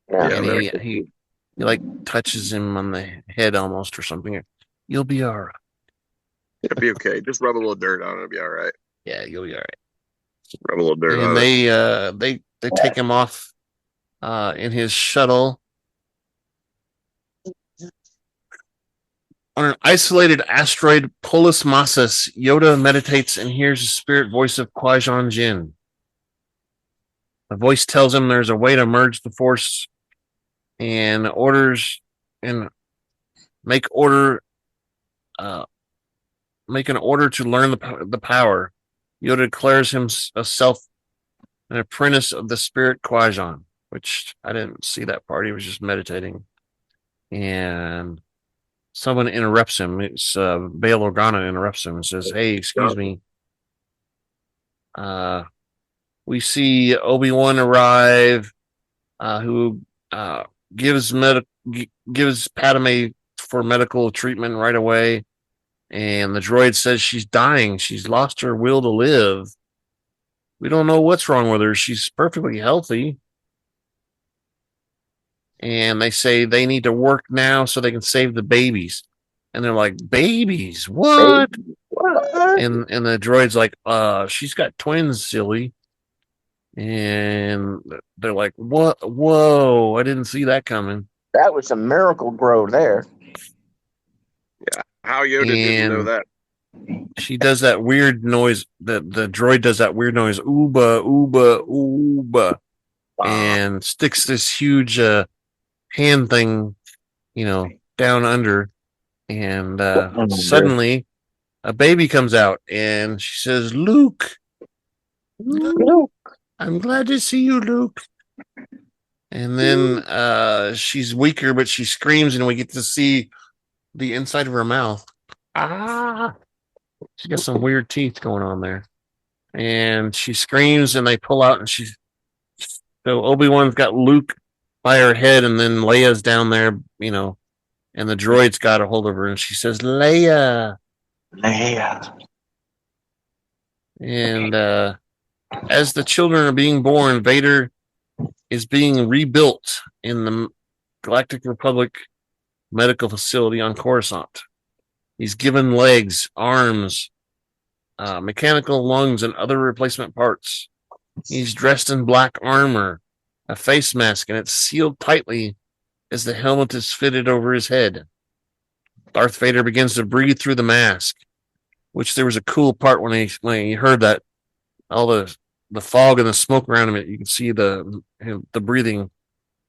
D: Yeah.
A: And he like touches him on the head almost or something. You'll be all right.
B: It'll be okay. Just rub a little dirt on it. It'll be all right.
A: Yeah, you'll be all right.
B: Rub a little dirt
A: And
B: on it.
A: they take him off in his shuttle. On an isolated asteroid, Polis Massas, Yoda meditates and hears the spirit voice of Qui-Gon Jinn. The voice tells him there's a way to merge the Force and orders and make an order to learn the power. Yoda declares himself an apprentice of the spirit Qui-Gon, which I didn't see that part. He was just meditating, and someone interrupts him. It's Bail Organa interrupts him and says, "Hey, excuse me." We see Obi-Wan arrive, who gives Padme for medical treatment right away, and the droid says she's dying. She's lost her will to live. We don't know what's wrong with her. She's perfectly healthy. And they say they need to work now so they can save the babies. And they're like, babies? What?
D: What?
A: And the droid's like, she's got twins, silly. And they're like, what? Whoa, I didn't see that coming.
D: That was a miracle grow there.
B: How Yoda didn't know that.
A: She does that weird noise. The droid does that weird noise, ooba, ooba, ooba, and sticks this huge hand thing, down under. And suddenly a baby comes out and she says, Luke, I'm glad to see you, Luke. And then she's weaker, but she screams, and we get to see the inside of her mouth. She's got some weird teeth going on there. And she screams, and they pull out, and so Obi-Wan's got Luke by her head, and then Leia's down there, and the droid's got a hold of her, and she says, Leia. And as the children are being born, Vader is being rebuilt in the Galactic Republic medical facility on Coruscant. He's given legs, arms, mechanical lungs, and other replacement parts. He's dressed in black armor, a face mask, and it's sealed tightly as the helmet is fitted over his head. Darth Vader begins to breathe through the mask, which there was a cool part when he heard that all the fog and the smoke around him. You can see the breathing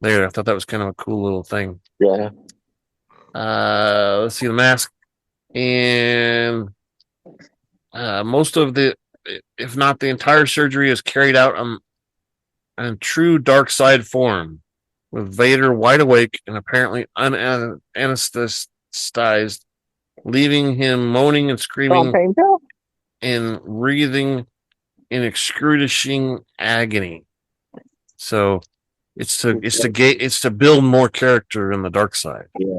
A: there. I thought that was kind of a cool little thing.
D: Yeah.
A: Let's see the mask, and most of the, if not the entire surgery, is carried out in true dark side form, with Vader wide awake and apparently unanesthetized, leaving him moaning and screaming and wreathing in excruciating agony. So it's to build more character in the dark side.
D: Yeah.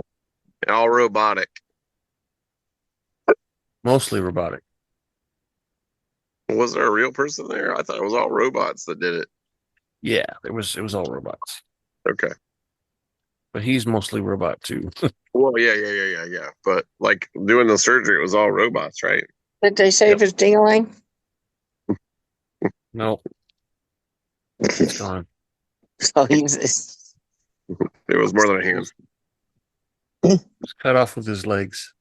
B: All robotic.
A: Mostly robotic.
B: Was there a real person there? I thought it was all robots that did it.
A: Yeah, it was all robots.
B: Okay.
A: But he's mostly robot too.
B: Well, yeah. But like doing the surgery, it was all robots, right?
D: Did they save his ding-a-ling?
A: No. It's gone.
D: So he's
B: It was more than a hand.
A: It's cut off with his legs.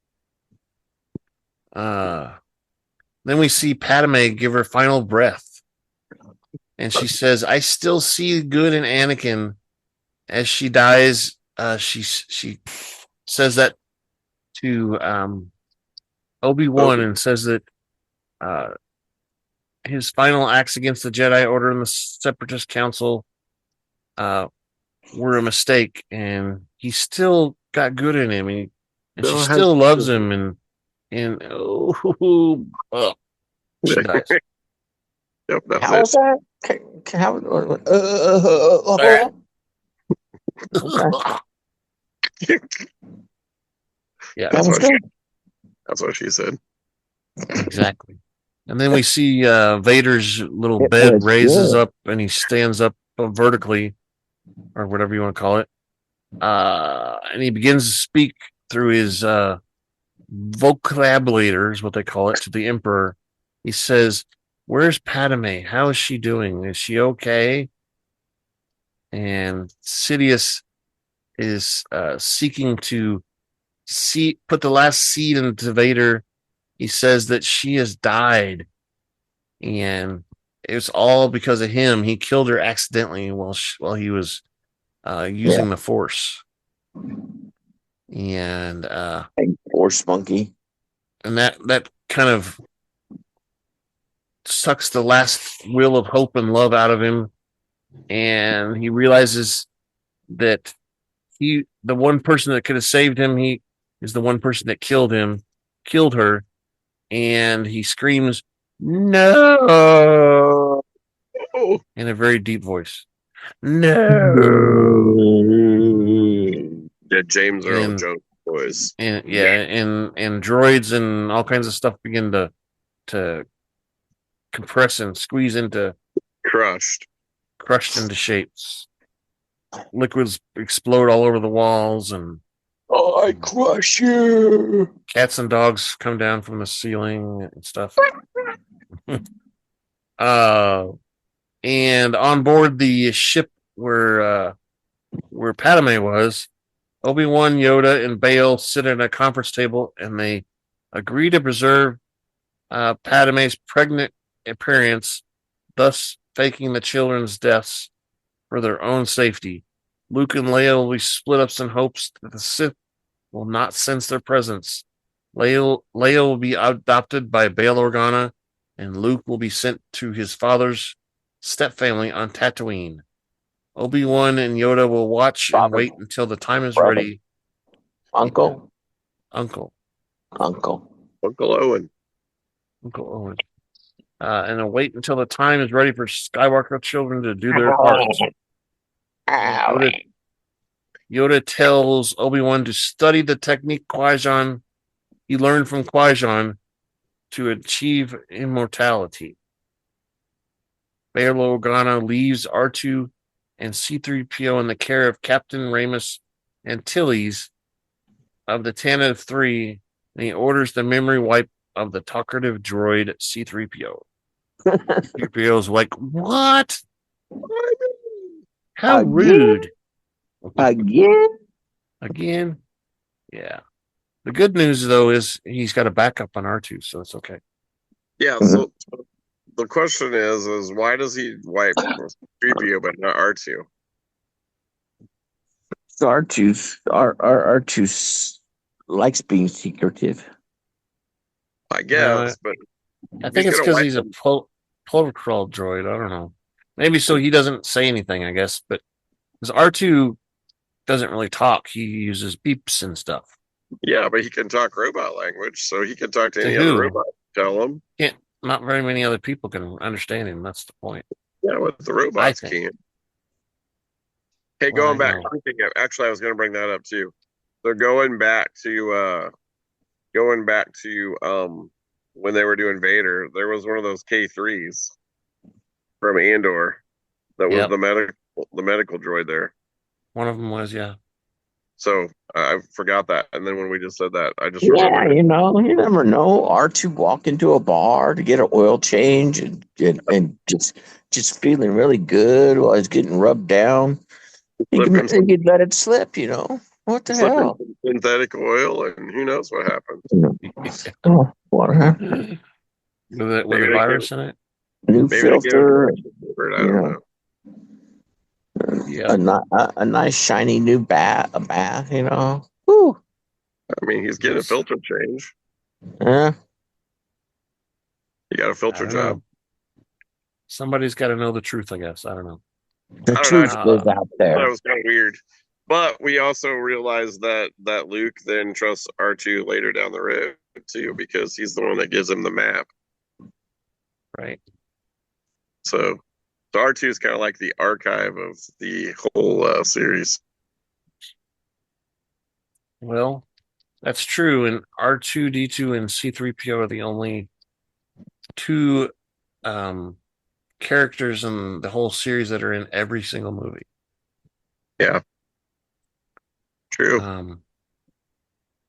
A: Then we see Padme give her final breath. And she says, I still see good in Anakin. As she dies, she says that to Obi-Wan and says that his final acts against the Jedi Order and the Separatist Council were a mistake, and he still got good in him, and she still loves him, and she dies.
B: Yep, that's
D: how was that?
A: Yeah,
B: That's
D: was
B: what
D: good.
B: That's what she said.
A: exactly. And then we see Vader's little
D: It
A: bed
D: was
A: raises
D: good.
A: up, and he stands up vertically, or whatever you want to call it. And he begins to speak through his vocabulator, is what they call it, to the Emperor. He says, "Where's Padme? How is she doing? Is she okay?" And Sidious is seeking to put the last seed into Vader. He says that she has died, and it's all because of him. He killed her accidentally while he was using the Force, and
D: Force monkey.
A: that kind of sucks the last will of hope and love out of him, and he realizes that the one person that could have saved him, he is the one person that killed her, and he screams, "No!" in a very deep voice. No.
B: Yeah, James Earl
A: And-
B: Jones voice.
A: And and droids and all kinds of stuff begin to compress and squeeze into
B: Crushed.
A: into shapes. Liquids explode all over the walls, and
D: I crush you.
A: cats and dogs come down from the ceiling and stuff. And on board the ship where Padme was, Obi-Wan, Yoda, and Bail sit at a conference table, and they agree to preserve Padme's pregnant appearance, thus faking the children's deaths for their own safety. Luke and Leia will be split up in hopes that the Sith will not sense their presence. Leia will be adopted by Bail Organa, and Luke will be sent to his father's stepfamily on Tatooine. Obi-Wan and Yoda will watch and wait until the time is ready.
D: Uncle.
B: Uncle Owen.
A: Uncle Owen. And wait until the time is ready for Skywalker children to do their parts. Yoda tells Obi-Wan to study the technique he learned from Qui-Gon to achieve immortality. Bail Organa leaves R2 and C-3PO in the care of Captain Ramus Antilles of the Tantive 3, and he orders the memory wipe of the talkative droid C-3PO. C-3PO's like, what? How rude. Again? Yeah. The good news, though, is he's got a backup on R2, so it's okay.
B: Yeah, so the question is why does he wipe 3PO but not R2?
D: So R2 likes being secretive.
B: I guess, but
A: I think
B: he's
A: it's
B: gonna
A: because
B: wipe
A: he's a protocol droid. I don't know. Maybe so he doesn't say anything, I guess. But because R2 doesn't really talk, he uses beeps and stuff.
B: Yeah, but he can talk robot language, so he can talk to any
A: To
B: other
A: who?
B: robot. Tell him.
A: Not very many other people can understand him. That's the point.
B: Yeah, what the robots can. Hey,
A: Well,
B: going back, actually, I was going to bring that up too. They're going back to when they were doing Vader. There was one of those K3s from Andor that was
A: Yep.
B: the medical droid there.
A: One of them was, yeah.
B: So I forgot that, and then when we just said that, I just
D: Yeah,
B: remembered.
D: you know, you never know. R2 walk into a bar to get an oil change and just feeling really good while he's getting rubbed down. He could let it slip, you know. What the hell?
B: Synthetic oil, and who knows what happened.
D: Oh, what happened?
A: With a virus in it?
D: New filter.
B: I don't know.
A: Yeah.
D: A nice shiny new a bath, you know. Woo.
B: I mean, he's getting a filter change.
D: Yeah.
B: He got a filter job.
A: Know. Somebody's got to know the truth, I guess. I don't know.
D: The truth is out there.
B: That was kind of weird. But we also realized that Luke then trusts R2 later down the road, too, because he's the one that gives him the map.
A: Right.
B: So R2 is kind of like the archive of the whole series.
A: Well, that's true. And R2-D2 and C3PO are the only two characters in the whole series that are in every single movie.
B: Yeah. True.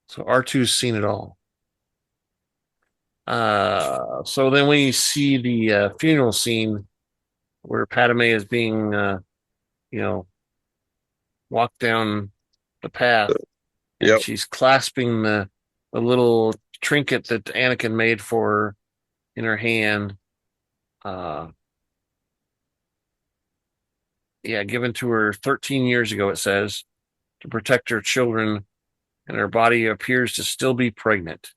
A: So R2's seen it all. So then we see the funeral scene where Padme is being, walked down the path. And she's clasping the little trinket that Anakin made for her in her hand. Given to her 13 years ago, it says, to protect her children, and her body appears to still be pregnant.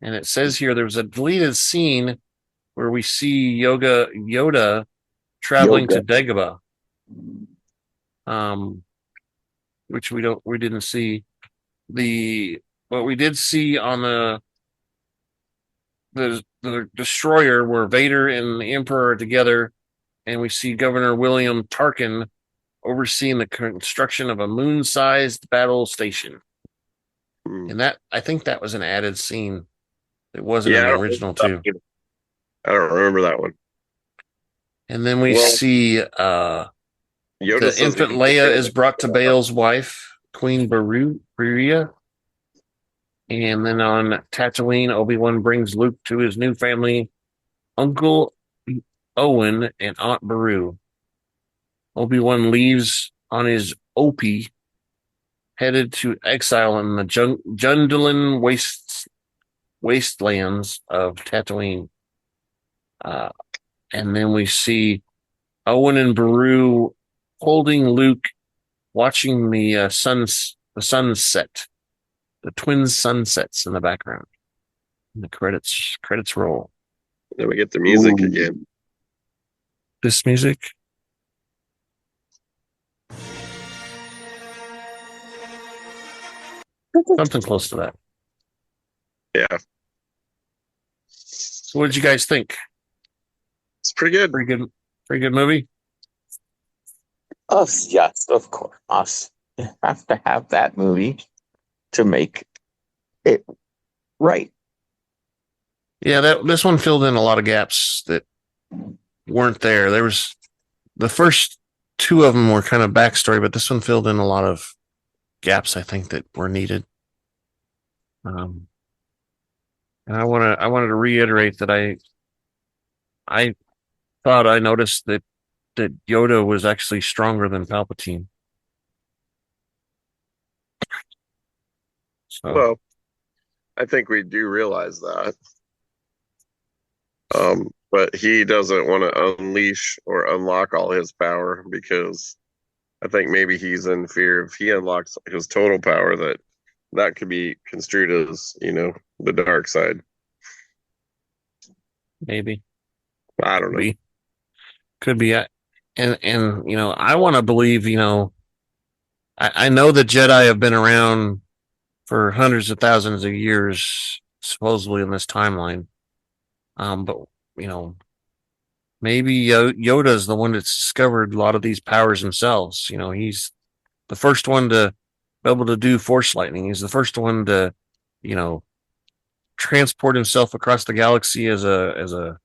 A: And it says here there was a deleted scene where we see Yoda traveling to Dagobah, which we didn't see. What we did see on the destroyer where Vader and the Emperor are together, and we see Governor William Tarkin overseeing the construction of a moon-sized battle station. And I think that was an added scene. It wasn't in the original too.
B: I don't remember that one.
A: And then we see the infant Leia is brought to Bael's wife, Queen Berea. And then on Tatooine, Obi-Wan brings Luke to his new family, Uncle Owen and Aunt Beru. Obi-Wan leaves on his Opie, headed to exile in the Jundulin wastelands of Tatooine. And then we see Owen and Beru holding Luke, watching the sunset, the twin sunsets in the background. And the credits roll.
B: Then we get the music again.
A: This music. Something close to that.
B: Yeah.
A: So what did you guys think?
B: It's pretty good.
A: Pretty good movie.
D: Oh, yes, of course. You have to have that movie to make it right.
A: Yeah, this one filled in a lot of gaps that weren't there. There was the first two of them were kind of backstory, but this one filled in a lot of gaps I think that were needed. And I wanted to reiterate that I thought I noticed that Yoda was actually stronger than Palpatine. So,
B: well, I think we do realize that. But he doesn't want to unleash or unlock all his power because I think maybe he's in fear if he unlocks his total power that could be construed as, the dark side.
A: maybe.
B: I don't know.
A: Could be. And you know, I want to believe, you know, I know the Jedi have been around for hundreds of thousands of years, supposedly in this timeline. But you know, maybe Yoda is the one that's discovered a lot of these powers themselves. You know, he's the first one to be able to do Force lightning. He's the first one to, you know, transport himself across the galaxy as a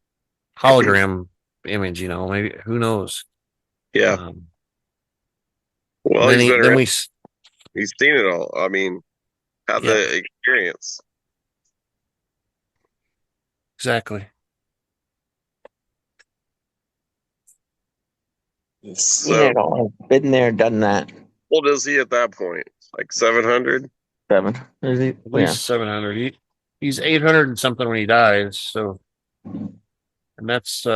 A: hologram image. You know, maybe who knows?
B: Yeah. Well,
A: Then
B: he's been
A: then
B: around.
A: we
B: He's seen it all. I mean, had
A: Yeah.
B: the experience.
A: exactly.
D: He's seen
B: So,
D: it all. Been there, done that.
B: old is he at that point? Like 700?
D: 7. Is he?
A: At least 700. He's 800 and something when he dies. So, and that's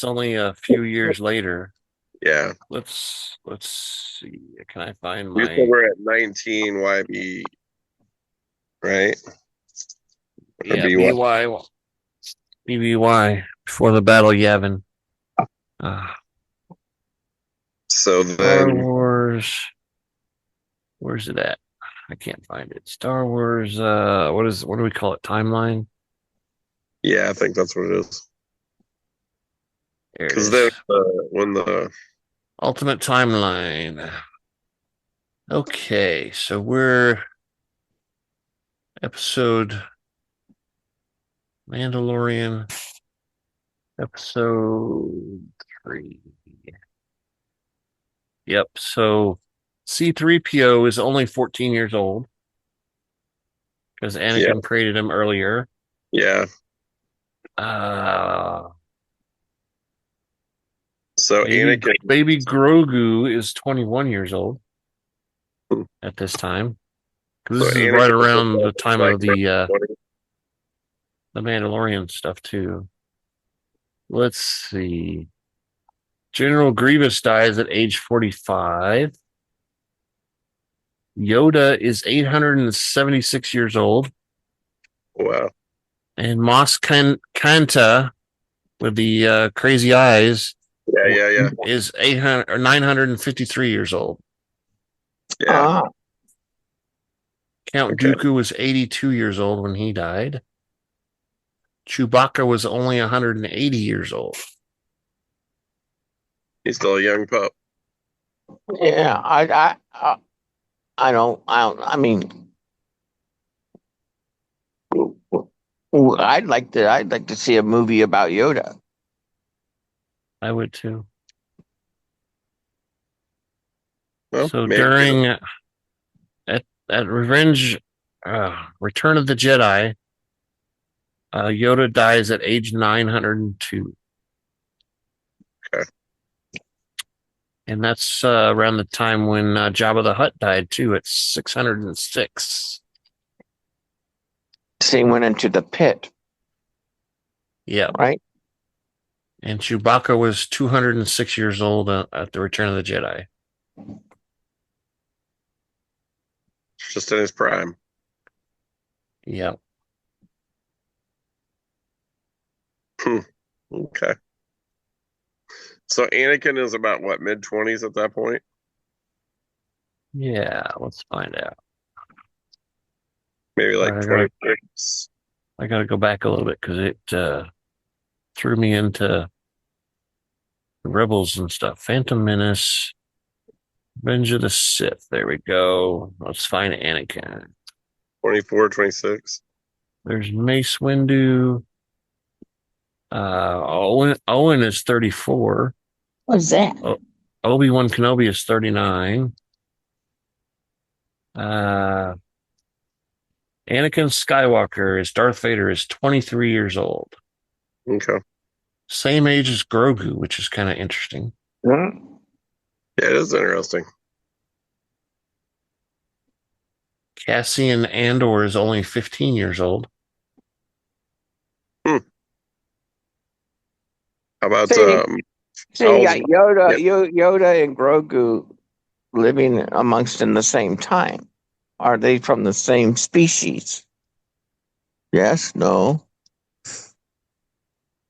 A: only a few years later.
B: Yeah.
A: Let's see. Can I find
B: You said
A: my
B: we're at 19 YB, right? Or
A: yeah
B: BY.
A: BBY before the Battle of Yavin?
B: So
A: Star
B: then,
A: Wars. Where's it at? I can't find it. Star Wars. What do we call it? Timeline.
B: yeah, I think that's what it is.
A: There it
B: Because
A: is.
B: then when the
A: Ultimate Timeline. Okay, so we're episode Mandalorian, episode 3. Yep. So C3PO is only 14 years old because Anakin created him earlier.
B: yeah, so Anakin,
A: Baby Grogu is 21 years old
B: Hmm.
A: at this time.
B: so
A: This is
B: Anakin
A: right
B: was
A: around the time
B: like
A: of the Mandalorian stuff too. Let's see. General Grievous dies at age 45. Yoda is 876 years old.
B: wow,
A: And Mos Kanta with the crazy eyes
B: yeah,
A: is 800 or 953 years old.
B: yeah.
A: Count
B: Okay.
A: Dooku was 82 years old when he died. Chewbacca was only 180 years old.
B: He's still a young pup.
D: Yeah, I don't. I mean, I'd like to see a movie about Yoda.
A: I would too.
B: Well,
A: So
B: maybe
A: during at Revenge, Return of the Jedi, Yoda dies at age 902.
B: Okay.
A: And that's around the time when Jabba the Hutt died too, at 606.
D: So he went into the pit,
A: Yeah.
D: right?
A: And Chewbacca was 206 years old at the Return of the Jedi.
B: just in his prime.
A: Yeah.
B: Okay. So Anakin is about what, mid-20s at that point?
A: Yeah, let's find out.
B: Maybe like
A: Right,
B: 26.
A: I got to go back a little bit because it threw me into Rebels and stuff. Phantom Menace, Revenge of the Sith. There we go. Let's find Anakin.
B: 24, 26.
A: There's Mace Windu. Owen is 34.
D: What's that?
A: Obi-Wan Kenobi is 39. Anakin Skywalker is Darth Vader is 23 years old.
B: Okay.
A: Same age as Grogu, which is kind of interesting.
B: Yeah, it is interesting.
A: Cassian Andor is only 15 years old.
B: How about
D: So you got Yoda and Grogu living amongst in the same time. Are they from the same species? Yes, no.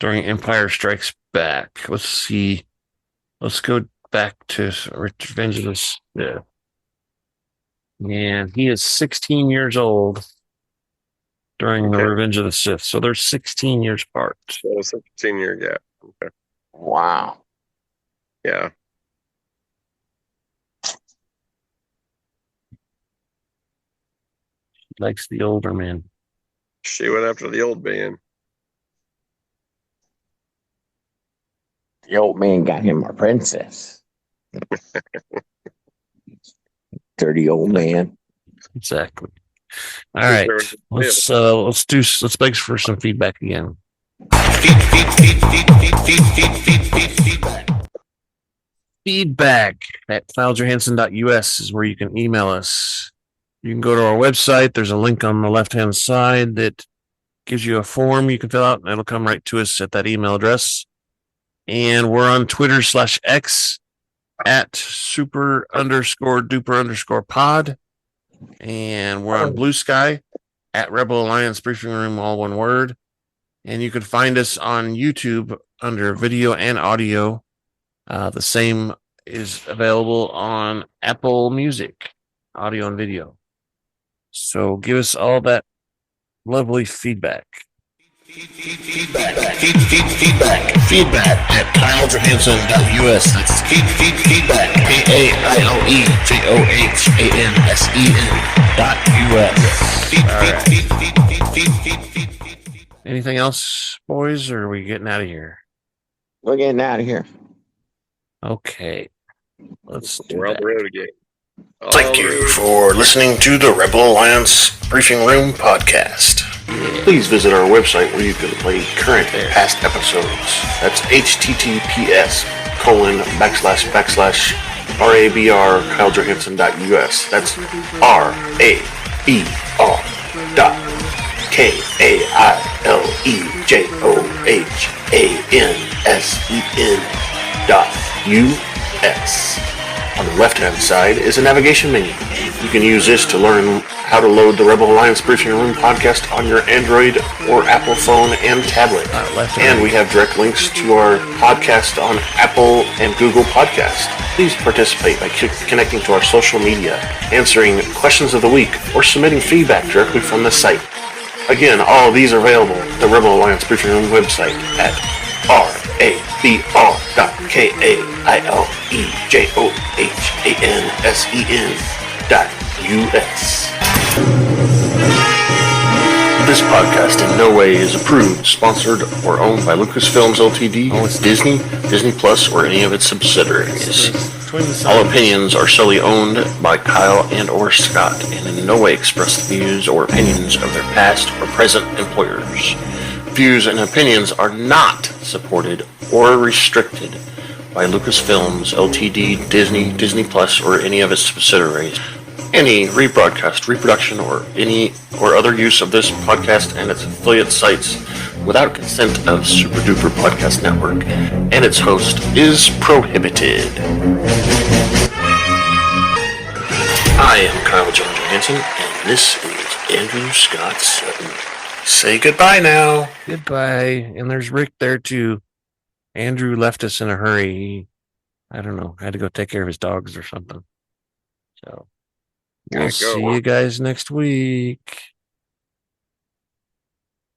A: during Empire Strikes Back. Let's see. Let's go back to Revenge of the Sith. And he is 16 years old during the Revenge of the Sith. So they're 16 years apart.
B: So 16-year gap. Okay.
D: Wow.
B: Yeah.
A: He likes the older man.
B: She went after the old man.
D: The old man got him a princess. Dirty old man.
A: Exactly. All right. Let's beg for some feedback again. Feedback at kylejohansson.us is where you can email us. You can go to our website. There's a link on the left-hand side that gives you a form you can fill out, and it'll come right to us at that email address. And we're on Twitter/X at super_duper_pod. And we're on Blue Sky at Rebel Alliance Briefing Room, all one word. And you can find us on YouTube under video and audio. The same is available on Apple Music, audio and video. So give us all that lovely feedback.
C: Feedback at kylejohansson.us. That's feedback. KAILEJOHANSEN.us.
A: Anything else, boys, or are we getting out of here?
D: We're getting out of here.
A: Okay. Let's do
B: We're on
A: that.
B: the road again.
C: Thank you for listening to the Rebel Alliance Briefing Room podcast. Please visit our website where you can play current and past episodes. That's https://RABR kylejohansson.us. That's RABR.KAILEJOHANSEN.US. On the left-hand side is a navigation menu. You can use this to learn how to load the Rebel Alliance Briefing Room podcast on your Android or Apple phone and tablet. And we have direct links to our podcast on Apple and Google Podcast. Please participate by connecting to our social media, answering questions of the week, or submitting feedback directly from the site. Again, all of these are available at the Rebel Alliance Briefing Room website at RABR.KAILEJOHANSEN.US. This podcast in no way is approved, sponsored, or owned by Lucasfilms Ltd., Disney, Disney Plus, or any of its subsidiaries. All opinions are solely owned by Kyle and or Scott, and in no way express the views or opinions of their past or present employers. Views and opinions are not supported or restricted by Lucasfilms Ltd., Disney, Disney Plus, or any of its subsidiaries. Any rebroadcast, reproduction, or any or other use of this podcast and its affiliate sites without consent of Super Duper Podcast Network and its host is prohibited. I am Kyle John Johansson, and this is Andrew Scott Sutton. Say goodbye now.
A: Goodbye. And there's Rick there too. Andrew left us in a hurry. I don't know. Had to go take care of his dogs or something. So we'll see you guys next week.